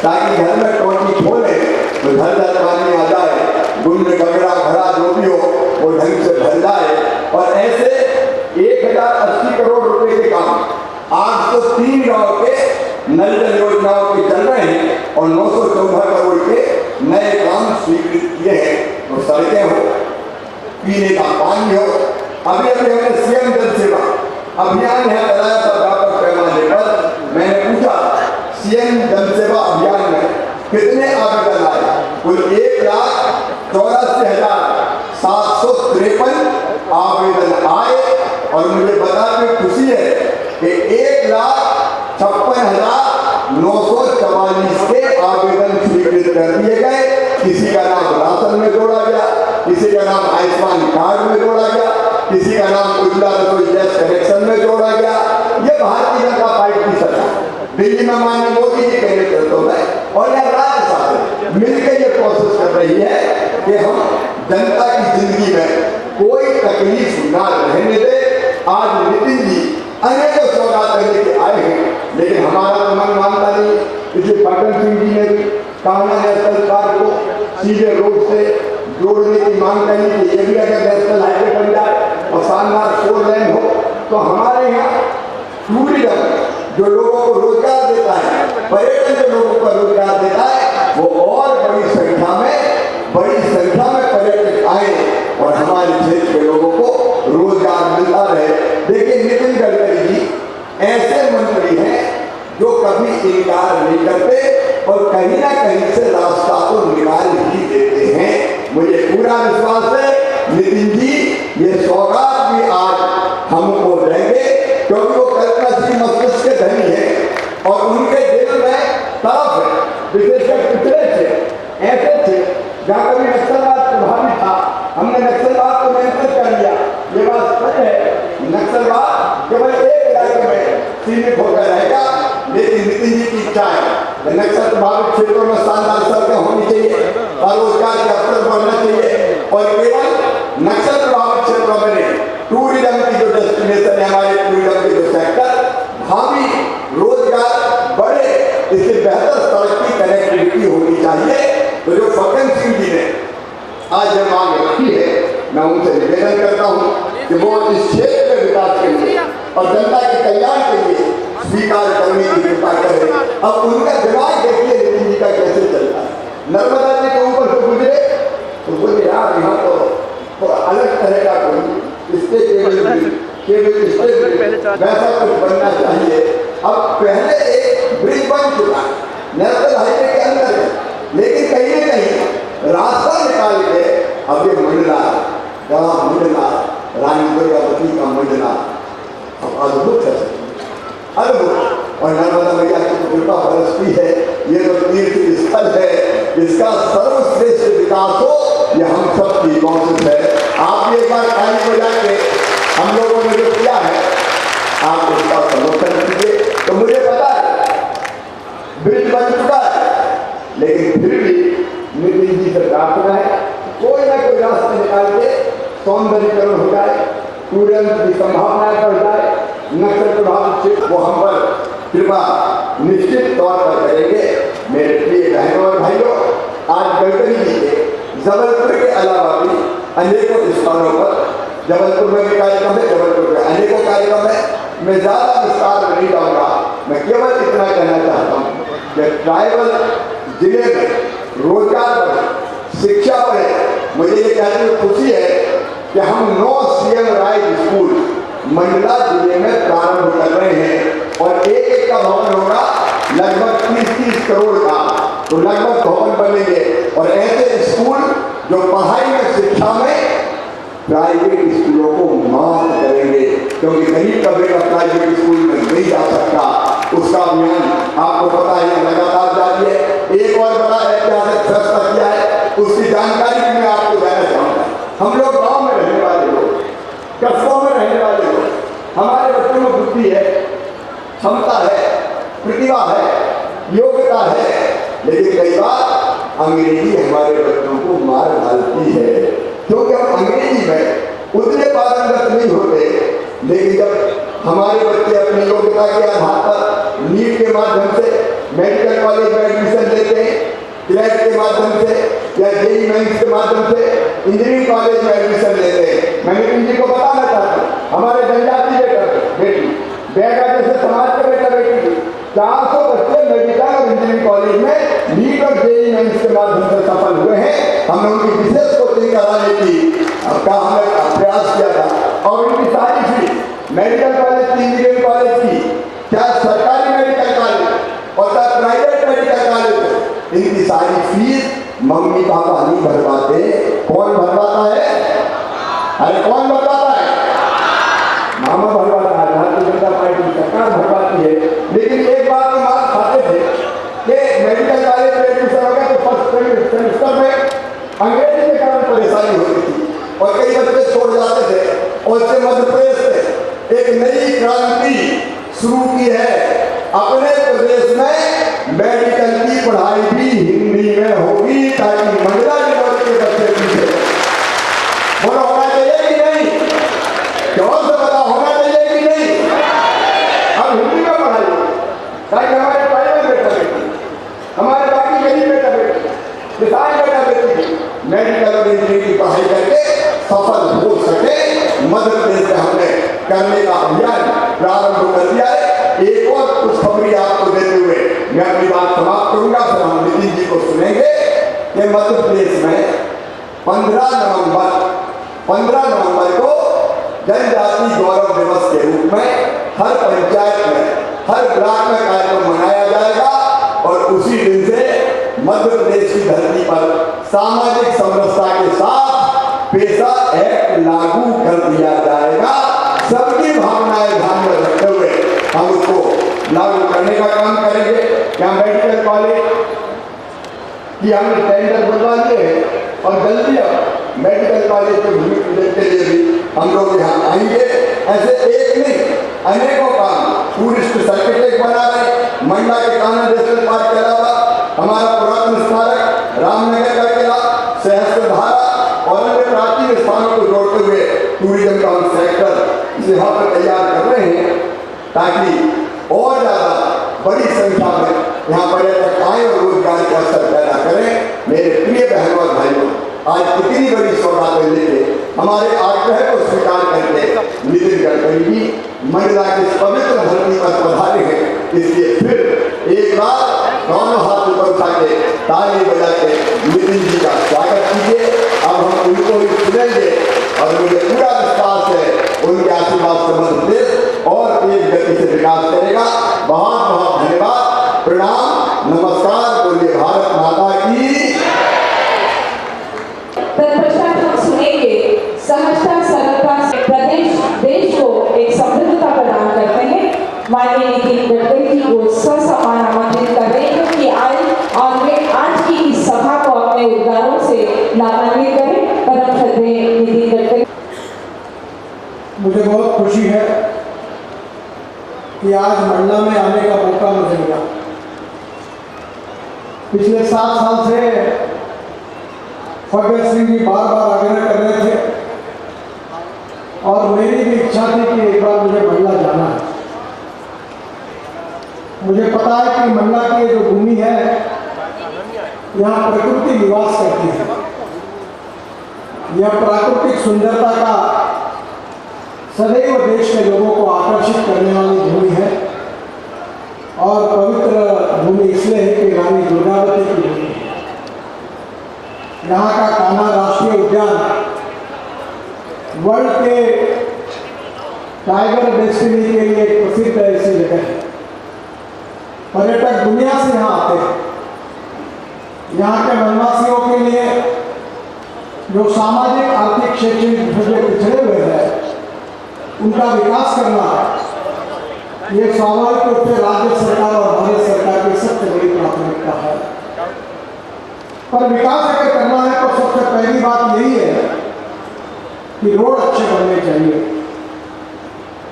ताकि घर में टोटी खोले तो घर पानी आ जाए, गुंड गगड़ा घड़ा जो भी हो वो ढंग से भर जाए। और ऐसे 1080 करोड़ रुपए के काम 803 गांव के नल जल योजनाओं के चल रहे हैं और 914 करोड़ के नए काम स्वीकृत किए हैं। तो सड़कें हो, पीने का पानी हो, अभी हमने सीएम जल सेवा अभियान यहाँ चलाया था व्यापक पैमाने पर। मैंने पूछा सीएम जल सेवा अभियान में कितने आवेदन आए? कुल 1,84,753 आवेदन आए और मुझे बता के खुशी है कि 1,56,944 के आवेदन स्वीकृत कर दिए गए। किसी का नाम राशन में जोड़ा गया, किसी का नाम आयुष्मान कार्ड में जोड़ा गया, किसी का नाम उज्ज्वला रसोई गैस कनेक्शन में जोड़ा गया। ये भारतीय जनता पार्टी की सरकार दिल्ली में माननीय मोदी जी के नेतृत्व में और यह राज्य शासन मिलकर ये कोशिश कर रही है कि हम जनता की जिंदगी में कोई तकलीफ ना रहने दे। आज नितिन जी अनेकों सौगात देने के आए हैं, लेकिन हमारा तो मन मानता नहीं। इसलिए फग्गन सिंह जी ने भी कान्हा नेशनल पार्क को सीधे रोड से जोड़ने की मांग करी कि ये भी अगर नेशनल हाईवे बन जाए और शानदार 4 लेन हो तो हमारे यहाँ टूरिज्म जो लोगों को रोजगार देता है, पर्यटन जो लोगों को रोजगार देता है, वो और बड़ी संख्या में पर्यटक आए और हमारे क्षेत्र के लोगों को रोजगार मिलता रहे। देखिए नितिन गडकरी जी इनकार नहीं करते और कहीं ना कहीं से रास्ता तो निकाल ही देते हैं। मुझे पूरा विश्वास है नितिन जी ये सौगात भी आज हमको देंगे, क्योंकि वो कल्पनाशील मस्तिष्क के धनी है और उनके दिल में तरफ है, विशेषकर पिछड़े थे, ऐसे थे जहाँ कभी नक्सलवाद प्रभावी था, हमने नक्सलवाद को नियंत्रित कर लिया। ये बात सच है, नक्सलवाद केवल एक इलाके में सीमित होकर रहेगा, लेकिन नितिन जी की इच्छा है नक्सल प्रभावित क्षेत्रों में शानदार सड़कें होनी चाहिए, रोजगार के अवसर बढ़ना चाहिए और केवल नक्सल प्रभावित क्षेत्रों में नहीं, टूरिज्म की जो डेस्टिनेशन है, हमारे टूरिज्म के जो सेक्टर, भावी रोजगार बढ़े, इससे बेहतर सड़क की कनेक्टिविटी होनी चाहिए। तो जो फग्गन सिंह जी ने आज जब मांग रखी है, मैं उनसे निवेदन करता हूँ कि वो इस क्षेत्र के विकास के लिए और जनता के कल्याण के लिए स्वीकार करने की कृपा करें। अब उनका दिमाग देखिए नितिन जी का कैसे चलता है। नर्मदा जी के ऊपर से गुजरे तो बोले यार यहाँ तो अलग तरह का कोई वैसा कुछ बनना चाहिए। अब पहले एक ब्रिज बन चुका है नेशनल हाईवे के अंदर है, लेकिन कहीं न कहीं रास्ता निकाल के अब ये मंडला बड़ा मंडला रानी दुर्गावती का मंडला अब अद्भुत है, अद्भुत। और नर्मदा मैया की कृपा बरसती है, ये जो तीर्थ स्थल है इसका सर्वश्रेष्ठ विकास हो, ये हम सब की कोशिश है। आप भी एक बार ताली बजा के हम लोगों ने जो किया है आप उसका समर्थन कीजिए। तो मुझे पता है ब्रिज बन चुका है, लेकिन फिर भी नितिन जी से प्रार्थना है कोई ना कोई रास्ता निकाल के सौंदर्यीकरण हो जाए, टूरिज्म की संभावनाएं बढ़ जाए, नक्सल प्रभावित क्षेत्र को हम पर कृपा निश्चित तौर पर करेंगे। मेरे प्रिय बहनों और भाइयों, आज गडकरी जी के जबलपुर के अलावा भी अनेकों स्थानों पर, जबलपुर में भी कार्यक्रम है, जबलपुर में अनेकों कार्यक्रम है, मैं ज़्यादा विस्तार में नहीं जाऊँगा। मैं केवल इतना कहना चाहता हूँ कि ट्राइबल जिले में रोजगार बढ़े, शिक्षा बढ़े। मुझे ये कहने में खुशी है कि हम 9 CM राइज स्कूल मंडला जिले में प्रारंभ कर रहे हैं और एक का भवन होगा लगभग 30-30 करोड़ का, तो लगभग भवन बनेंगे। और ऐसे स्कूल जो पढ़ाई में, शिक्षा में प्राइवेट स्कूलों को माफ करेंगे, क्योंकि गरीब का बेटा प्राइवेट स्कूल में नहीं जा सकता। उसका अभियान आपको पता है लगातार जारी है। एक और बड़ा ऐतिहासिक फैसला किया है, उसकी जानकारी भी मैं आपको देना चाहूँगा। हम लोग गांव में रहने वाले लोग, कस्बों में रहने वाले लोग, हमारे बच्चों में बुद्धि है, क्षमता है, प्रतिभा है, योग्यता है, लेकिन कई बार अंग्रेजी हमारे बच्चों को मार डालती है, क्योंकि हम अंग्रेजी में उतने पारंगत नहीं होते। लेकिन जब हमारे बच्चे अपनी योग्यता के आधार पर नीट के माध्यम से मेडिकल कॉलेज में एडमिशन लेते हैं, क्लैट के माध्यम से या JEE मेंस के माध्यम से इंजीनियरिंग कॉलेज में एडमिशन लेते हैं, मैं नितिन जी को बताना चाहता हूँ, हमारे जनजाति बेटी बेगा जैसे समाज के बेटा बेटी 400 बच्चे मेडिकल और इंजीनियरिंग कॉलेज में नीट और JEE मेंस के माध्यम से सफल हुए हैं। हमने उनकी विशेष कोचिंग कराने की हमने प्रयास किया था और उनकी सारी फीस मेडिकल कॉलेज की, इंजीनियरिंग कॉलेज की, चाहे सरकारी मेडिकल कॉलेज और चाहे प्राइवेट मेडिकल कॉलेज, इनकी सारी फीस मम्मी पापा नहीं भरवाते। कौन भरवाता है? अरे कौन भरवाता है? मामा भरवाता है, भारतीय जनता पार्टी सरकार भरवाती है। लेकिन एक बात तो मार खाते थे कि मेडिकल कॉलेज में एडमिशन हो गया तो फर्स्ट सेमेस्टर में अंग्रेजी के कारण परेशानी होती थी और कई बच्चे छोड़ जाते थे। और इससे मध्य प्रदेश ने एक नई क्रांति शुरू की है, अपने प्रदेश में मेडिकल की पढ़ाई भी हिंदी में होगी, ताकि मंडला यूनिवर्सिटी के बच्चे पीछे बोलो होना चाहिए कि नहीं? क्यों से पता होना चाहिए कि नहीं? अब हिंदी में पढ़ाई ताकि हमारे प्राइवेट बेटा बेटी, हमारे बाकी गरीब बेटा बेटी, किसान बेटा बेटी मेडिकल और इंजीनियरिंग की पढ़ाई करके सफल हो सके। मध्य प्रदेश में हमने करने का अभियान प्रारंभ कर दिया है। एक और खुशखबरी आपको देते हुए मैं अपनी बात समाप्त करूंगा, फिर हम नितिन जी को सुनेंगे कि मध्य प्रदेश में 15 नवंबर को जनजाति गौरव दिवस के रूप में हर पंचायत में हर ब्लॉक में कार्यक्रम मनाया जाएगा और उसी दिन से मध्य प्रदेश की धरती पर सामाजिक समरसता के साथ पेशा एक्ट लागू कर दिया जाएगा। सबकी भावनाएं ध्यान में रखते हुए हम उसको लागू करने का काम करेंगे। क्या मेडिकल कॉलेज की हमने टेंडर बुलवा लिए हैं और जल्दी अब मेडिकल कॉलेज के भूमि पूजन के लिए भी हम लोग यहाँ आएंगे। ऐसे एक नहीं अनेकों काम टूरिस्ट सर्किट एक बना रहे। मंडला के कान्हा नेशनल पार्क के अलावा हमारा पुरातन स्मारक रामनगर का किला, सहस्त्रधारा और अन्य प्राचीन स्थानों को जोड़ते हुए टूरिज्म का हम सेक्टर यहाँ पर तैयार कर रहे हैं ताकि और ज्यादा बड़ी संख्या में यहाँ पर्यटक आए और रोजगार के अवसर पैदा करें। मेरे प्रिय बहनों और भाइयों, आज कितनी बड़ी सौगातें लेके हमारे आग्रह को स्वीकार करके नितिन गडकरी जी मंडला की पवित्र धरती पर पधारे हैं। इसलिए फिर एक बार दोनों हाथ ऊपर उठा के ताली बजा के नितिन जी का स्वागत कीजिए। अब हम उनको भी सुनेंगे और मुझे पूरा विश्वास है उनके आशीर्वाद से मध्य प्रदेश और तेज गति से विकास करेगा। बहुत बहुत धन्यवाद, प्रणाम, नमस्कार, बोलिए भारत माता की। तत्पश्चात हम सुनेंगे सहजता सरलता से प्रदेश देश को एक समृद्धता प्रदान करते हैं। माननीय नितिन गडकरी जी को ससम्मान आमंत्रित कर रहे हैं कि आए और वे आज की इस सभा को अपने उद्गारों से लाभान्वित करें। परम श्रद्धेय नितिन गडकरी। मुझे बहुत खुशी है कि आज मंडला में आने का मौका मुझे मिला। पिछले 7 साल से फग्गन सिंह जी बार बार आग्रह कर रहे थे और मेरी भी इच्छा थी कि एक बार मुझे मंडला जाना है। मुझे पता है कि मंडला की जो भूमि है यहाँ प्रकृति निवास करती है। यह प्राकृतिक सुंदरता का सदैव देश के लोगों को आकर्षित करने वाली भूमि है और पवित्र भूमि इसलिए है कि रानी दुर्गावती की भूमि है। यहाँ का कान्हा राष्ट्रीय उद्यान वर्ल्ड के टाइगर डेस्टिनी के लिए एक प्रसिद्ध ऐसी जगह है। पर्यटक दुनिया से यहाँ आते हैं। यहाँ के वनवासियों के लिए जो सामाजिक आर्थिक शैक्षणिक जो पिछड़े हुए हैं उनका विकास करना ये स्वाभाविक रूप से राज्य सरकार और भारत सरकार की सबसे बड़ी प्राथमिकता है। पर विकास अगर करना है तो सबसे पहली बात यही है कि रोड अच्छे बनने चाहिए।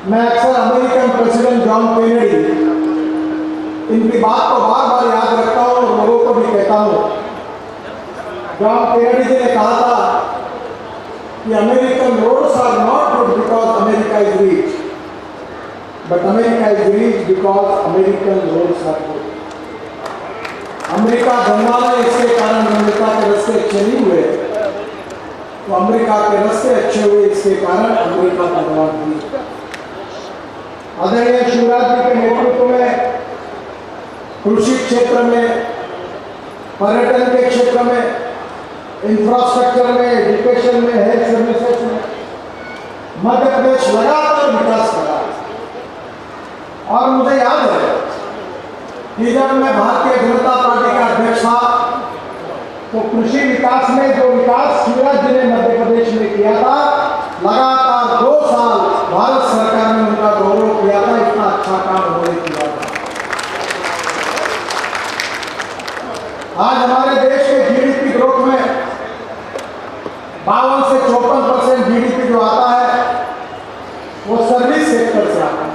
मैं अक्सर अमेरिकन प्रेसिडेंट जॉन केनेडी इनकी बात को बार बार याद रखता हूँ और लोगों को भी कहता हूँ। जॉन केनेडी जी ने कहा था कि American roads are not good because America is rich, but America is rich because American roads are good. America धनवान है इसके कारण अमेरिका के रास्ते अच्छे नहीं हुए, तो अमेरिका के रास्ते अच्छे हुए इसके कारण अमेरिका धनवान हुई। आदरणीय शिवराज जी के नेतृत्व में कृषि क्षेत्र में, पर्यटन के क्षेत्र में, इंफ्रास्ट्रक्चर में, एजुकेशन में, हेल्थ सर्विसेज में मध्य प्रदेश लगातार विकास कर रहा है। और मुझे याद है कि जब मैं भारतीय जनता पार्टी का अध्यक्ष था तो कृषि विकास में जो विकास शिवराज जी ने मध्य प्रदेश में किया था, लगातार 2 साल भारत सरकार ने उनका गौरव किया था। इतना अच्छा काम उन्होंने किया था। आज हमारे देश के जीडीपी ग्रोथ में 52 से 54% जीडीपी जो आता है वो सर्विस सेक्टर से आता है।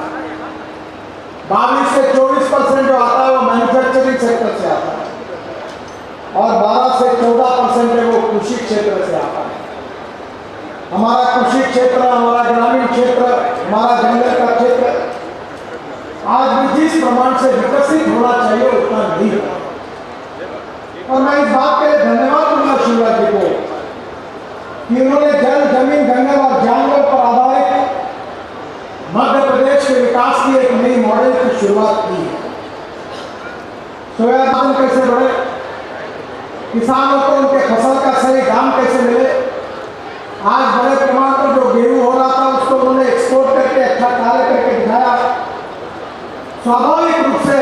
22 से 24% जो आता है वो मैन्युफैक्चरिंग सेक्टर से आता है और 12 से 14% है वो कृषि क्षेत्र से आता है। हमारा कृषि क्षेत्र, हमारा ग्रामीण क्षेत्र, हमारा जंगल का क्षेत्र आज भी जिस प्रमाण से विकसित होना चाहिए उतना नहीं है। और मैं इस बात के लिए धन्यवाद दूंगा शिवराज जी को कि उन्होंने जल, जमीन, जंगल और जानवर पर आधारित मध्य प्रदेश के विकास की एक नई मॉडल की शुरुआत की है। सोयाबीन कैसे बढ़े, किसानों को उनके फसल का सही दाम कैसे मिले। आज बड़े पैमाने पर जो गेहूं हो रहा था उसको उन्होंने एक्सपोर्ट करके अच्छा कार्य करके दिखाया। स्वाभाविक रूप से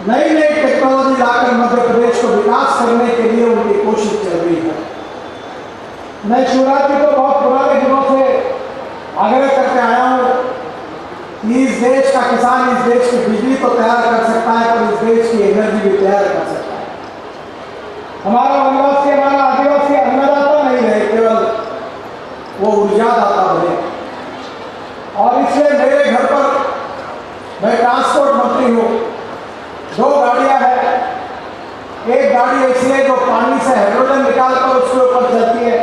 नई नई टेक्नोलॉजी लाकर मध्य प्रदेश को विकास करने के लिए उनकी कोशिश चल रही है। मैं शिवराज जी को बहुत पुराने दिनों से आग्रह करके आया हूँ कि इस देश का किसान इस देश की बिजली तो तैयार कर सकता है, पर इस देश की एनर्जी भी तैयार कर सकता है। हमारा वनवासी, हमारा आदिवासी अन्नदाता नहीं रहे, केवल वो ऊर्जादाता बने। और इसलिए मेरे घर पर, मैं ट्रांसपोर्ट मंत्री हूँ, 2 गाड़ियाँ हैं। एक गाड़ी ऐसी है जो पानी से हाइड्रोजन निकाल कर उसके ऊपर चलती है,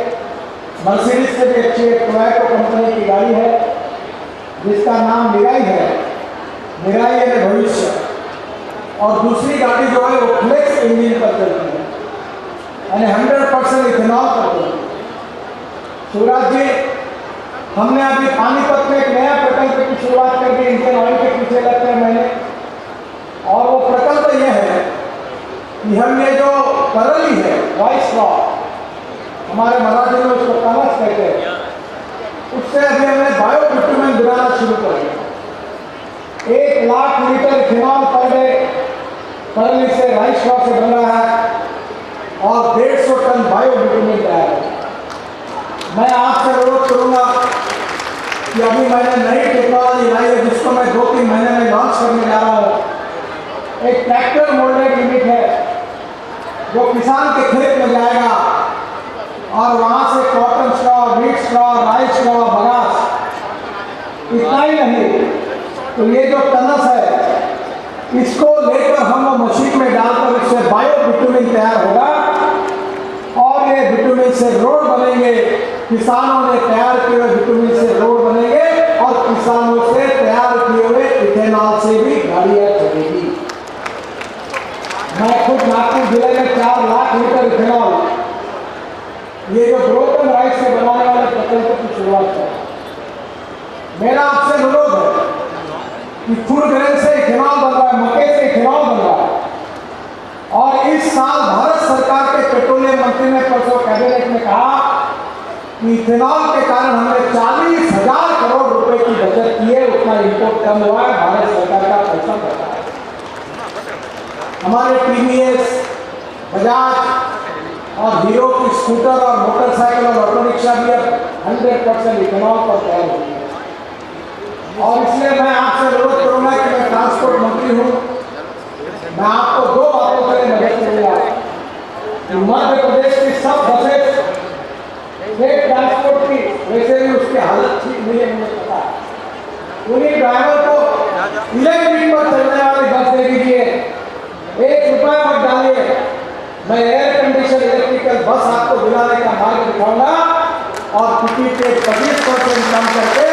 मर्सिडीज से भी अच्छी एक टोयोटा कंपनी की गाड़ी है जिसका नाम मिराई है, मिराई है भविष्य। और दूसरी गाड़ी जो है वो फ्लेक्स इंजन पर चलती है, यानी 100% इथेनॉल पर चलती है। शिवराज जी, हमने अभी पानीपत में एक नया प्रकल्प की शुरुआत कर दी, इंडियन ऑयल के पीछे लगते हैं मैंने। और वो प्रकल्प यह है कि हम ये जो तरली है वाइस रॉक, हमारे मराठी में उसको कमस कहते हैं, उससे अभी हमने बायो बिटुमेन बनाना शुरू कर दिया। 1 lakh litre ethanol per day तरली से राइस रॉक से बन रहा है और 150 टन बायो बिटुमेन तैयार है। मैं आपसे अनुरोध करूंगा कि अभी मैंने नई टेक्नोलॉजी लाई है जिसको मैं 2-3 महीने में लॉन्च करने जा रहा हूँ। एक ट्रैक्टर मोल्डेड यूनिट है जो किसान के खेत में जाएगा और वहाँ से cotton straw, wheat straw, rice straw, bagasse, इतना ही नहीं तो ये जो तनस है इसको लेकर हम वो मशीन में डालकर इससे बायो बिटुमेन तैयार होगा और ये बिटुमेन से रोड बनेंगे। किसानों ने तैयार किए हुए बिटुमेन से रोड बनेंगे और किसानों से तैयार किए हुए इथेनॉल से भी गाड़ियाँ चलेगी। मैं खुद नागपुर जिले में 4 लाख लीटर इथेनॉल ये जो ब्रोकन राइस से बनाने वाले प्रकल्प की शुरुआत है। मेरा आपसे अनुरोध है कि फूड ग्रेन से इथेनॉल बन रहा है, मक्के से इथेनॉल बन रहा है और इस साल भारत सरकार के पेट्रोलियम मंत्री ने परसों कैबिनेट में कहा कि इथेनॉल के कारण हमने 40,000 करोड़ रुपए की बचत की है, उतना इंपोर्ट कम हुआ है, भारत सरकार का पैसा बचा है। हमारे टीवीएस, बजाज और हीरो की स्कूटर और मोटरसाइकिल और ऑटो रिक्शा भी अब 100% इथेनॉल पर तैयार हो गई है। और इसलिए मैं आपसे अनुरोध करूंगा कि मैं ट्रांसपोर्ट मंत्री हूँ, मैं आपको 2 बातों के लिए मदद करूंगा कि मध्य प्रदेश की सब बसें स्टेट ट्रांसपोर्ट की वैसे भी उसकी हालत ठीक नहीं है, मुझे पता है। उन्हीं ड्राइवर को इलेक्ट्रिक पर चलने वाली बस दे दीजिए, 1 रुपया मत डालिए। मैं एयर कंडीशन इलेक्ट्रिकल बस आपको दिलाने का मार्ग दिखाऊंगा और टिकट के 25% कम करके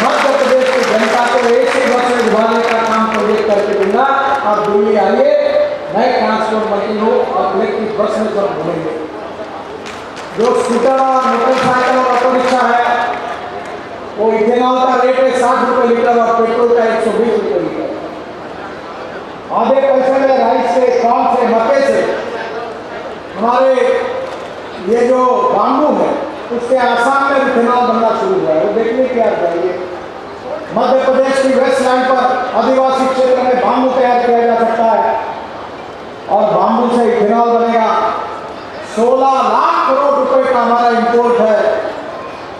मध्य प्रदेश की जनता को एक ही बस में घुमाने का काम प्रोजेक्ट करके दूंगा। और दिल्ली आइए, मैं ट्रांसपोर्ट मंत्री हूँ और इलेक्ट्रिक बस में सब घूमेंगे। जो स्कूटर और मोटरसाइकिल और ऑटो रिक्शा है वो इथेनॉल का रेट है 60 रुपये लीटर और पेट्रोल का 120 रुपये लीटर। आधे पैसे में राइस से, कॉर्न से, मक्के से हमारे ये जो बाम्बू है उससे आसाम में इथेनॉल बनना शुरू हुआ है, वो देखने की आप जाइए। मध्य प्रदेश की वेस्ट लाइन पर आदिवासी क्षेत्र में बाम्बू तैयार किया जा सकता है और बाम्बू से इथेनॉल बनेगा। 16 लाख करोड़ रुपए का हमारा इंपोर्ट है,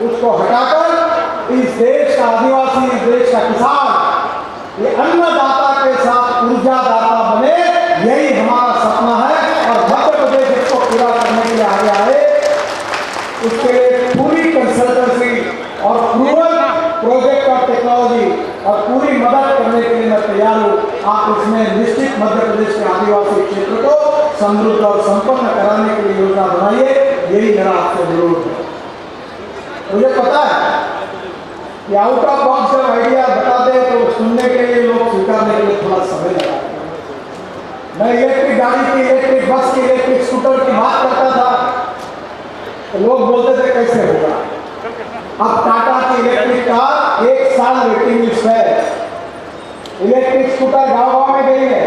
उसको हटाकर इस देश का आदिवासी, इस देश का किसान ये अन्नदाता के साथ ऊर्जादाता बने, यही हमारा सपना है। और मध्य प्रदेश इसको पूरा करने के लिए आगे आए, उसके लिए पूरी कंसल्टेंसी और प्रूवन प्रोजेक्ट और टेक्नोलॉजी और पूरी मदद करने के लिए मैं तैयार हूँ। आप इसमें निश्चित मध्य प्रदेश के आदिवासी क्षेत्र को समृद्ध और संपन्न कराने के लिए योजना बनाइए, यही मेरा आपसे अनुरोध है। मुझे पता है कि आउट ऑफ बॉक्स जब आइडिया बताते हैं तो सुनने के लिए लोग स्वीकारने के लिए थोड़ा समय लगता है। मैं इलेक्ट्रिक गाड़ी की, इलेक्ट्रिक बस की, इलेक्ट्रिक स्कूटर की बात करता था तो लोग बोलते थे कैसे होगा। अब टाटा की इलेक्ट्रिक कार 1 साल वेटिंग लिस्ट है, इलेक्ट्रिक स्कूटर गाँव में गई है।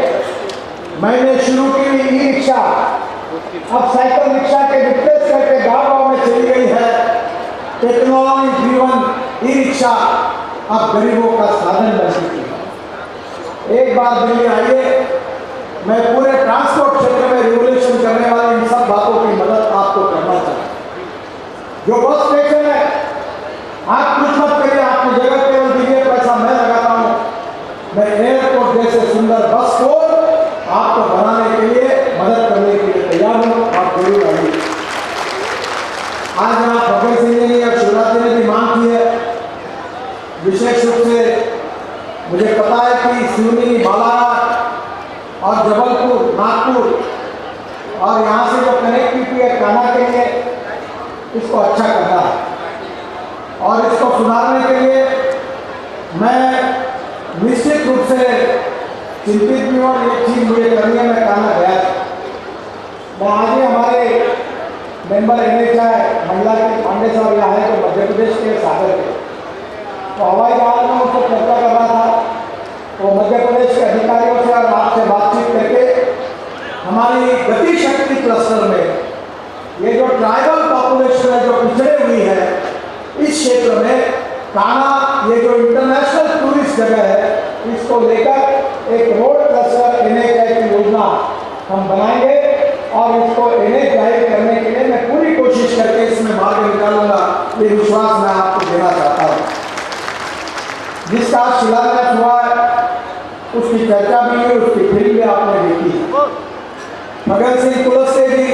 मैंने शुरू की ई रिक्शा, अब साइकिल रिक्शा के रिप्लेस करके गाँव में चली गई है। टेक्नोलॉजी ड्रिवन ई रिक्शा अब गरीबों का साधन बन चुकी है। एक बार दिल्ली आइए, मैं पूरे ट्रांसपोर्ट क्षेत्र में रिवोल्यूशन करने वाली इन सब बातों की मदद आपको करना चाहता हूं। जो बस स्टेशन है, आप कुछ मत करिए, आपकी जगह केवल दीजिए, पैसा मैं लगाता हूं। मैं एयरपोर्ट जैसे सुंदर बस को आपको बनाने के लिए, मदद करने के लिए तैयार हूं। आप जरूर आइए। आज जनाब भगत सिंह जी ने और शिवराज जी ने भी मांग की है, विशेष रूप से मुझे पता है कि सिवनी, बालाघाट और जबलपुर, नागपुर और यहाँ से जो कनेक्टिविटी है कान्हा के लिए, इसको अच्छा करना है और इसको सुधारने के लिए मैं निश्चित रूप से चिंतित भी हूँ और एक चीज मुझे करनी है, मैं कान्हा गया था। मैं आज ही हमारे मेंबर NHI मंडला के पांडे साहब यहाँ है, तो मध्य प्रदेश के सागर के, तो हवाई जहाज में उनको चर्चा कर रहा था, तो मध्य प्रदेश के अधिकारियों से और आपसे बातचीत करके हमारी गति शक्ति क्लस्टर में ये जो ट्राइबल पॉपुलेशन है जो पिछड़े हुई है, इस क्षेत्र में कान्हा ये जो इंटरनेशनल टूरिस्ट जगह है, इसको लेकर एक रोड क्लस्टर NHI की योजना हम बनाएंगे और इसको NHI करने के लिए मैं पूरी कोशिश करके इसमें मार्ग निकालूंगा, ये विश्वास मैं आपको देना चाहता हूँ। जिसका शिलान्यास हुआ है उसकी चर्चा भी हुई, उसकी फिल्म भी आपने देखी। भगत सिंह कुलस्ते जी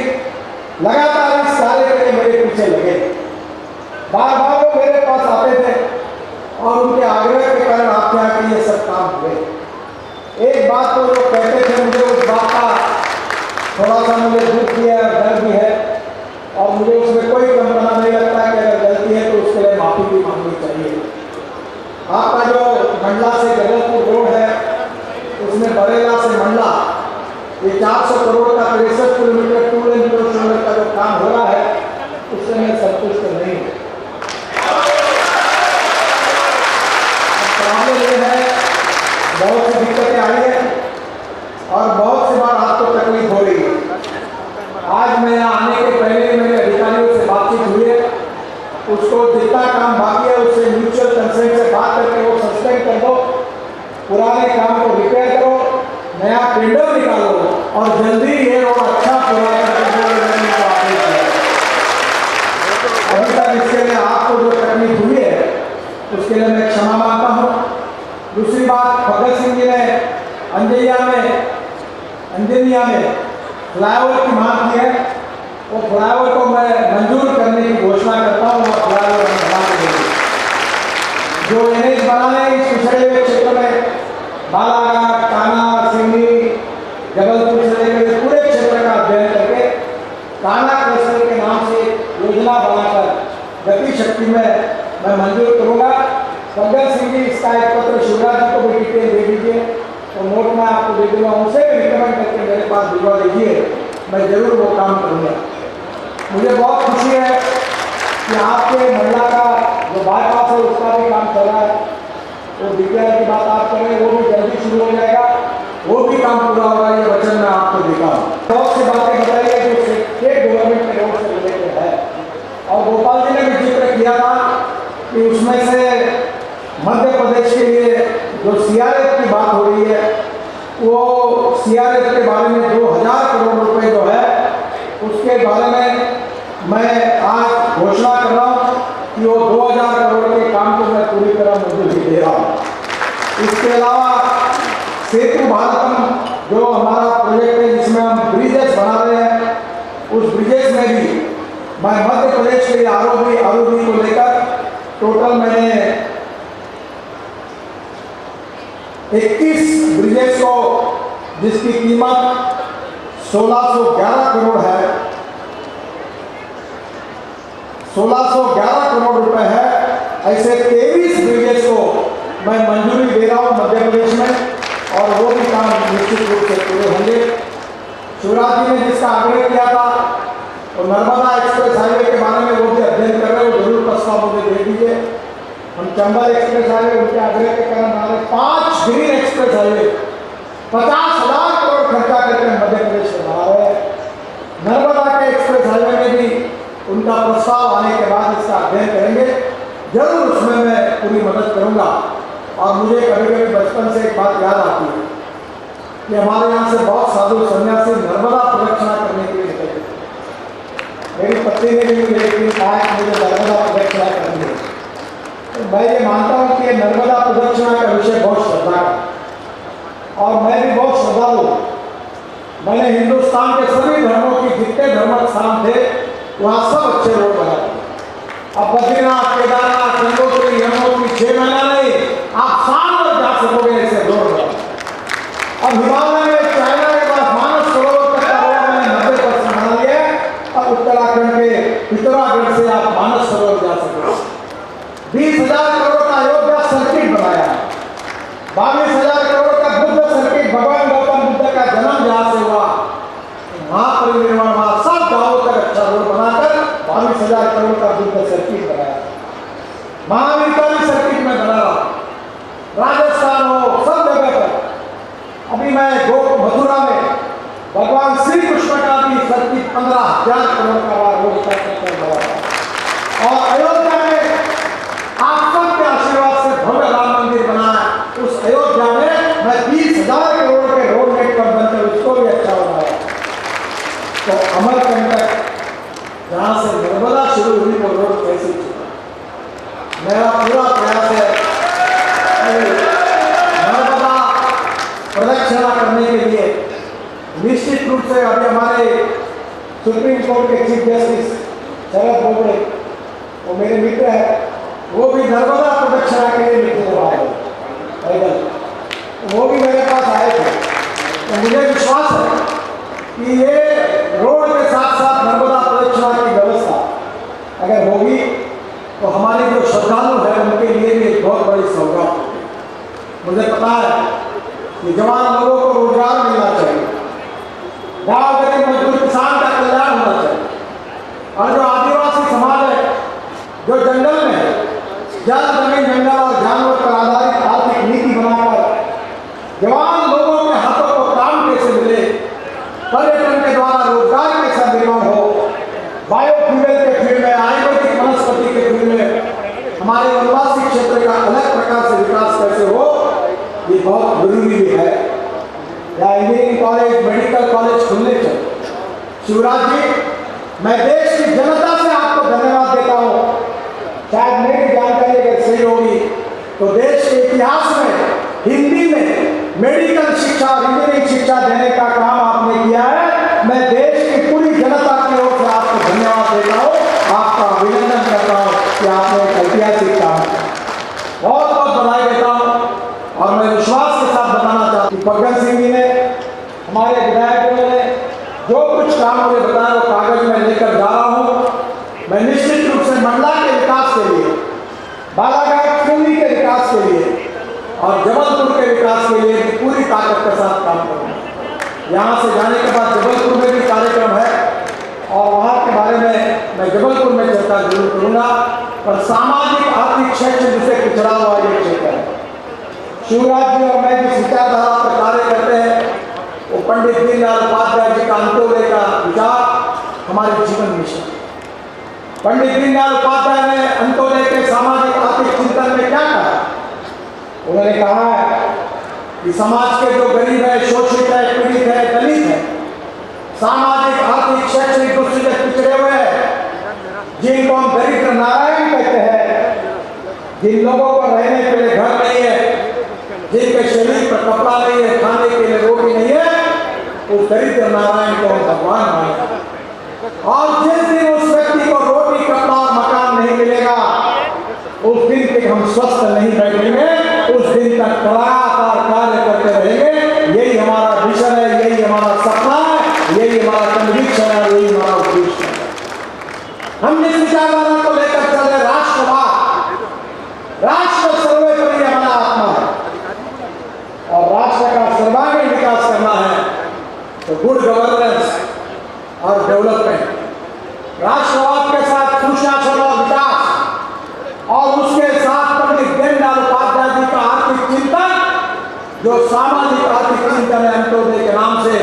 लगातार इस कार्य के लिए मेरे पीछे लगे, बार बार वो मेरे पास आते थे और उनके आग्रह के कारण आपके यहाँ के ये सब काम हुए। एक बात तो जो कहते थे, मुझे उस बात का थोड़ा सा मुझे दुख भी है और डर भी है और मुझे उसमें कोई कल्पना नहीं लगता कि अगर गलती है तो उसके लिए माफी भी मांगनी चाहिए। आपका जो मंडला से जबलपुर रोड है, उसमें बरेला से मंडला ये 400 करोड़ का 63 किलोमीटर 2 लेन किलोमीटर का जो काम हो रहा है, उससे मैं संतुष्ट नहीं हूँ। प्रॉब्लम ये है, बहुत सी दिक्कतें आई है और बहुत सी बार आपको तकलीफ हो रही है। आज मैं यहाँ आने के पहले मेरे अधिकारियों से बातचीत हुई है, उसको जितना काम बाकी है उससे म्यूचुअल कंसेंट से बात करके वो सस्पेंड कर दो, पुराने काम को रिपेयर करो, नया टेंडर निकालो और जल्दी ये रोड अच्छा पूरा करके अभी तक इसके लिए आपको जो तकलीफ हुई है उसके लिए मैं क्षमा मांगता हूँ। दूसरी बात, भगत सिंह जी ने अंजनिया में फ्लाईओवर की मांग की है, वो फ्लाईओवर को मैं मंजूर करने की घोषणा करता हूँ और फ्लाईओवर हम बना के देंगे। जो NH बनाने इस पिछड़े हुए क्षेत्र में बालाघाट, कान्हा, सिवनी, जबलपुर से लेकर पूरे क्षेत्र का अध्ययन करके कान्हा क्लस्टर के नाम से योजना बनाकर गति शक्ति में मैं मंजूर करूँगा। भगत सिंह जी इसका एक पत्र शिवराज जी को भी डिटेल दे दीजिए, तो नोट मैं आपको दे दूँगा, उनसे भी रिकमेंड करके मेरे पास भिजवा दीजिए, मैं जरूर वो काम करूँगा। मुझे बहुत खुशी है कि आपके मंडला का जो बाईपास है उसका भी काम चल रहा है, वो DPR की बात आप कर रहे हैं, वो भी जल्दी शुरू हो जाएगा, वो भी काम पूरा होगा, ये वचन मैं आपको देता हूँ। बहुत सी बातें बताइए जो स्टेट गवर्नमेंट के रोड से रिलेटेड है और गोपाल जी ने भी जिक्र किया था कि उसमें से मध्य प्रदेश के लिए जो CRF की बात हो रही है, वो CRF के बारे में 2000 करोड़ रुपए जो है उसके बारे में मैं आज घोषणा कर रहा हूँ कि वो 2000 करोड़ के काम को मैं पूरी तरह मंजूरी दे रहा हूँ। इसके अलावा सेतु भारतम जो हमारा प्रोजेक्ट है जिसमें हम ब्रिजेस बना रहे हैं, उस ब्रिजेस में भी मैं मध्य प्रदेश के आरोपी को लेकर टोटल मैंने 21 ब्रिजेस को जिसकी कीमत 1611 करोड़ है, 1611 करोड़ रुपए है, ऐसे 23 ब्रिजेस को मैं मंजूरी दे रहा हूँ मध्य प्रदेश में और वो भी काम निश्चित रूप से पूरे होंगे। शिवराज जी ने जिसका आग्रह किया था और नर्मदा एक्सप्रेस हाईवे के बारे में वो भी अध्ययन कर रहे हो, जरूर प्रस्ताव मुझे दे दीजिए। हम चंबल एक्सप्रेस हाईवे उनके आग्रह के कारण हमारे 5 ग्रीन एक्सप्रेस हाईवे 50,000 करोड़ खर्चा करके मध्य प्रदेश में बना रहे हैं। नर्मदा के एक्सप्रेस हाईवे में भी उनका प्रस्ताव आने के बाद इसका अध्ययन करेंगे, जरूर उसमें मैं पूरी मदद करूंगा और मुझे कभी कभी बचपन से एक बात याद आती है कि हमारे यहाँ से बहुत साधु सन्यासी नर्मदा प्रदक्षिणा करने के लिए निकलते थे। मेरी पत्नी ने भी मुझे एक दिन कहा कि मुझे नर्मदा प्रदक्षिणा करनी है। तो मैं ये मानता हूँ कि ये नर्मदा प्रदक्षिणा का विषय बहुत श्रद्धा का, और मैं भी बहुत श्रद्धालु हूँ। मैंने हिंदुस्तान के सभी धर्मों की जितने धर्म स्थान थे वहाँ सब अच्छे रोड बनाए। अब बद्रीनाथ, केदारनाथ, गंगोत्री, यमुनोत्री 6 महीना नहीं, आप साल तक जा सकोगे ऐसे रोड बनाए। अब हिमालय में चाइना के पास मानस सरोवर तक का रोड मैंने 90% बना लिया। अब उत्तराखंड के पिथौरागढ़ से आप मानस सरोवर जा सकोगे। 20,000 करोड़ का अयोध्या सर्किट बनाया, 22,000 करोड़ का बुद्ध सर्किट, भगवान गौतम बुद्ध का जन्म जहाँ से हुआ, महापरिनिर्वाण वहाँ सब गांवों तक अच्छा रोड बनाकर 22,000 करोड़ का बुद्ध सर्किट बनाया। महावीर का भी सर्किट में बना रहा, राजस्थान हो, सब जगह पर। अभी मैं मथुरा में भगवान श्री कृष्ण का भी सर्किट 15,000 करोड़ का रोड तक बना। और अयोध्या में आप सबके आशीर्वाद से भव्य राम मंदिर बना है। उस अयोध्या में मैं 20,000 करोड़ के रोड नेटवर्क बनकर उसको भी अच्छा बनाया। तो अमरकंटक जहाँ से नर्मदा शुरू हुई वो रोड कैसे चुका। मेरा पूरा प्रयास है नर्मदा प्रदक्षिणा करने के लिए। निश्चित रूप से अभी हमारे सुप्रीम कोर्ट के चीफ जस्टिस शरद बोबड़े, वो मेरे मित्र है, वो भी नर्मदा प्रदक्षिणा के लिए मित्र आए पैदल, वो भी मेरे पास आए थे। तो मुझे विश्वास है कि ये रोड के साथ साथ नर्मदा प्रदक्षिणा की व्यवस्था अगर होगी तो हमारे जो श्रद्धालु हैं उनके लिए भी एक बहुत बड़ी सौगात होगी। मुझे पता है कि जवान लोगों को रोजगार मिलना चाहिए, गाँव गरीब मजदूर किसान का कल्याण होना चाहिए, और जो आदिवासी समाज है जो जंगल में है, जल जमीन जंगल और जानवर पर आधारित आर्थिक नीति बनाकर जवान लोगों के हाथों को काम कैसे मिले, पर्यटन के द्वारा रोजगार कैसा निर्माण हो, बायोफ्यूल के फील्ड में, आयुर्वेदिक वनस्पति के फील्ड में हमारे वनवासी क्षेत्र का अलग प्रकार से विकास कैसे हो, ये बहुत जरूरी भी है। या इंजीनियरिंग कॉलेज, मेडिकल कॉलेज खुलने चाहिए। शिवराज जी, मैं देश की जनता से आपको धन्यवाद देता हूँ। शायद मेरी जानकारी अगर सही होगी तो देश के इतिहास में हिंदी में मेडिकल शिक्षा और इंजीनियरिंग शिक्षा देने का काम आपने किया है। मैं देश की पूरी जनता की ओर से आपको धन्यवाद देता हूँ, आपका अभिनंदन करता हूँ कि आपने एक ऐतिहासिक काम किया। बहुत बहुत बधाई देता हूँ। और मैं विश्वास के साथ बताना चाहता हूँ फग्गन सिंह जी ने, हमारे विधायकों ने जो कुछ काम मुझे बताया वो कागज में लेकर जा रहा हूँ। मैं निश्चित रूप से मंडला के विकास के लिए, बालाघाट दिल्ली के विकास के लिए और जबलपुर के विकास के लिए पूरी ताकत के साथ काम करूँगा। यहाँ से जाने के बाद जबलपुर में भी कार्यक्रम है और वहाँ के बारे में मैं जबलपुर में चर्चा जरूर करूँगा। और सामाजिक आर्थिक क्षेत्र जिसे पिछड़ा हुआ ये क्षेत्र है, शिवराज जी और मैं जिस विचारधारा पर कार्य करते हैं वो पंडित दीनदयाल उपाध्याय जी का अंत्योदय का विचार हमारे जीवन मिशन। पंडित दीनदयाल उपाध्याय ने अंत्योदय के सामाजिक आर्थिक चिंतन में क्या कहा? उन्होंने कहा है कि समाज के जो गरीब है, शोषित है, पीड़ित है, दलित है, सामाजिक आर्थिक शैक्षणिक दृष्टि से पिछड़े हुए हैं, जिनको हम दरिद्र नारायण कहते हैं, जिन लोगों को रहने के लिए घर नहीं है, जिनके शरीर पर कपड़ा नहीं है, खाने के लिए रोटी नहीं है, उस दरिद्र नारायण को हम भगवान माने। और जिस दिन उस व्यक्ति को रोटी, कपड़ा और मकान नहीं मिलेगा, उस दिन तक हम स्वस्थ नहीं बैठेंगे, उस दिन तक लगातार कार्य करते रहेंगे। यही हमारा विजन है, यही हमारा सपना है, यही हमारा कन्विक्शन है, यही हमारा उद्देश्य है। हम जिस विचारधारा को लेकर चल रहे राष्ट्रवाद, राष्ट्र सर्वोपरि हमारा आत्मा है और राष्ट्र का सर्वांगीण विकास करना है तो गुड गवर्नेंस और डेवलपमेंट, राष्ट्रवाद के साथ सुशासन और विकास और उसके साथ पंडित दीनदयाल उपाध्याय जी का आर्थिक चिंतन, जो सामाजिक आर्थिक चिंतन है अंत्योदय के नाम से,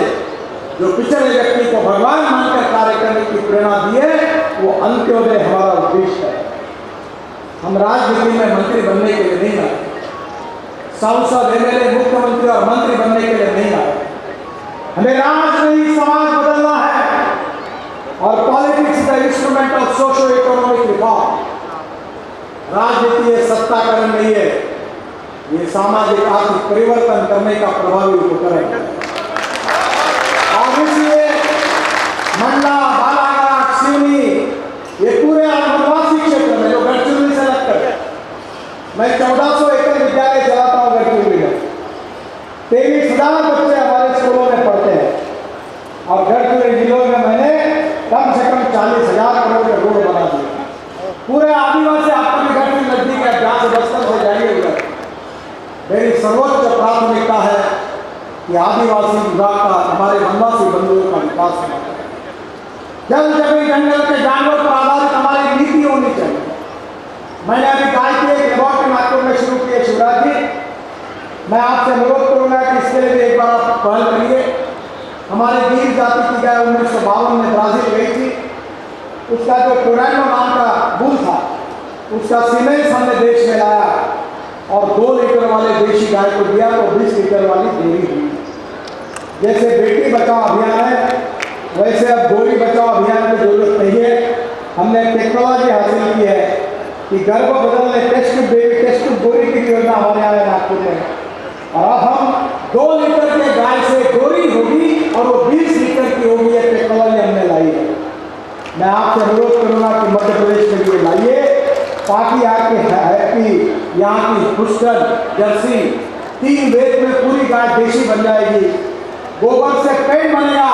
जो पिछड़े व्यक्ति को भगवान मानकर कार्य करने की प्रेरणा दिए, वो अंत्योदय हमारा उद्देश्य है। हम राजनीति में मंत्री बनने के लिए नहीं आए, सांसद, एमएलए, मुख्यमंत्री और मंत्री बनने के लिए नहीं आए। हमें राष्ट्र नहीं समाज बदलना है और politics the instrument of socio economic reform. राजनीति ये सत्ताकरण नहीं है, ये सामाजिक आर्थिक परिवर्तन करने का प्रभावी उपकरण है। और इसलिए मंडला, बालाघाट, सिवनी, ये पूरे आदिवासी क्षेत्र में जो गढ़चिरौली से लगकर, मैं 1400 एकड़ विद्यालय चलाता हूँ गढ़चिरौली में। 23,000 बच्चे हमारे स्कूलों में पढ़ते हैं और गढ़चिरौली जिलों में मैंने कम से कम 40,000 करोड़ के रोड बना दिए। पूरे आदिवासी आपको भी गढ़चिरौली नजदीक है, जहाँ से बस्तर से जाइए उधर। मेरी सर्वोच्च प्राथमिकता है कि आदिवासी विभाग का, हमारे वनवासी बंधुओं का विकास होना चाहिए। जल जमीन जंगल के जानवर पर आधारित हमारी नीति होनी चाहिए। मैंने अभी गाय की एक लेबोरेटरी नागपुर में शुरू की है। शिवराज जी, मैं आपसे अनुरोध करूंगा कि इसके लिए भी एक बार आप पहल करिए। हमारे गिर जाति की गाय 1952 में ब्राजील गई थी। उसका जो टोरैनो नाम का बुल था, उसका सीमेंस हमने देश में लाया और 2 लीटर वाले देशी गाय को दिया तो 20 लीटर वाली डेयरी हुई। जैसे बेटी बचाओ अभियान है, वैसे अब गोरी बचाओ अभियान की जरूरत नहीं है। हमने टेक्नोलॉजी हासिल की है कि गर्भ बदलने टेस्ट गोरी की योजना हमारे यहाँ है नागपुर में। और अब हम 2 लीटर के गाय से गोरी होगी और वो 20 लीटर की होगी। ये टेक्नोलॉजी हमने लाई है। मैं आपसे अनुरोध करूंगा कि मध्य प्रदेश में ये लाइए ताकि आपकी हैप्पी, यहाँ की पुष्कर, जर्सी, 3 वेद में पूरी गाय देशी बन जाएगी। गोबर से पेंट बनेगा,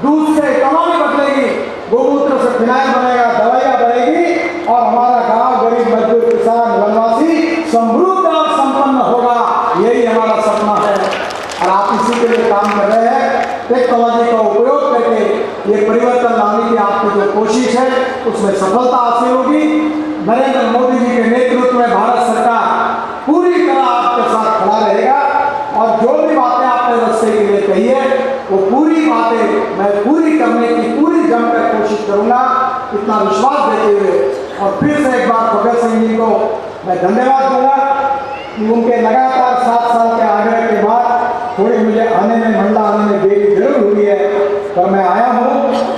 दूध से इकोनॉमी बदलेगी, गोमूत्र से फिनाइल बनेगा, दवाइयाँ बनेगी और हमारा गांव गरीब मजदूर किसान वनवासी समृद्ध और संपन्न होगा। यही हमारा सपना है और आप इसी के लिए काम कर रहे हैं। टेक्नोलॉजी का उपयोग करके ये परिवर्तन लाने की आपकी जो कोशिश है उसमें सफलता हासिल होगी। नरेंद्र मोदी जी के नेतृत्व में भारत सरकार पूरी तरह आपके साथ खड़ा रहेगा और जो भी बातें आपने रास्ते के लिए कही है वो पूरी बातें मैं पूरी करने की पूरी जमकर कोशिश करूंगा, इतना विश्वास देते हुए। और फिर से एक बार भगत सिंह जी को मैं धन्यवाद दूंगा कि उनके लगातार 7 साल के आग्रह के बाद थोड़ी मुझे आने में, मंडला आने में देरी जरूर हुई है, पर मैं आया हूँ।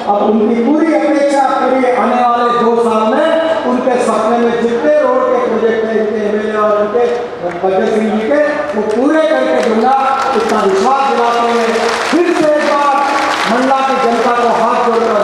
अब उनकी पूरी अपेक्षा पूरी आने वाले 2 साल में उनके सपने में जितने रोड के प्रोजेक्ट हैं, इनके एमएलए और उनके भगत सिंह जी के, वो पूरे करके दूंगा, इतना विश्वास दिलाते हुए फिर से एक बार मंडला की जनता को हाथ जोड़कर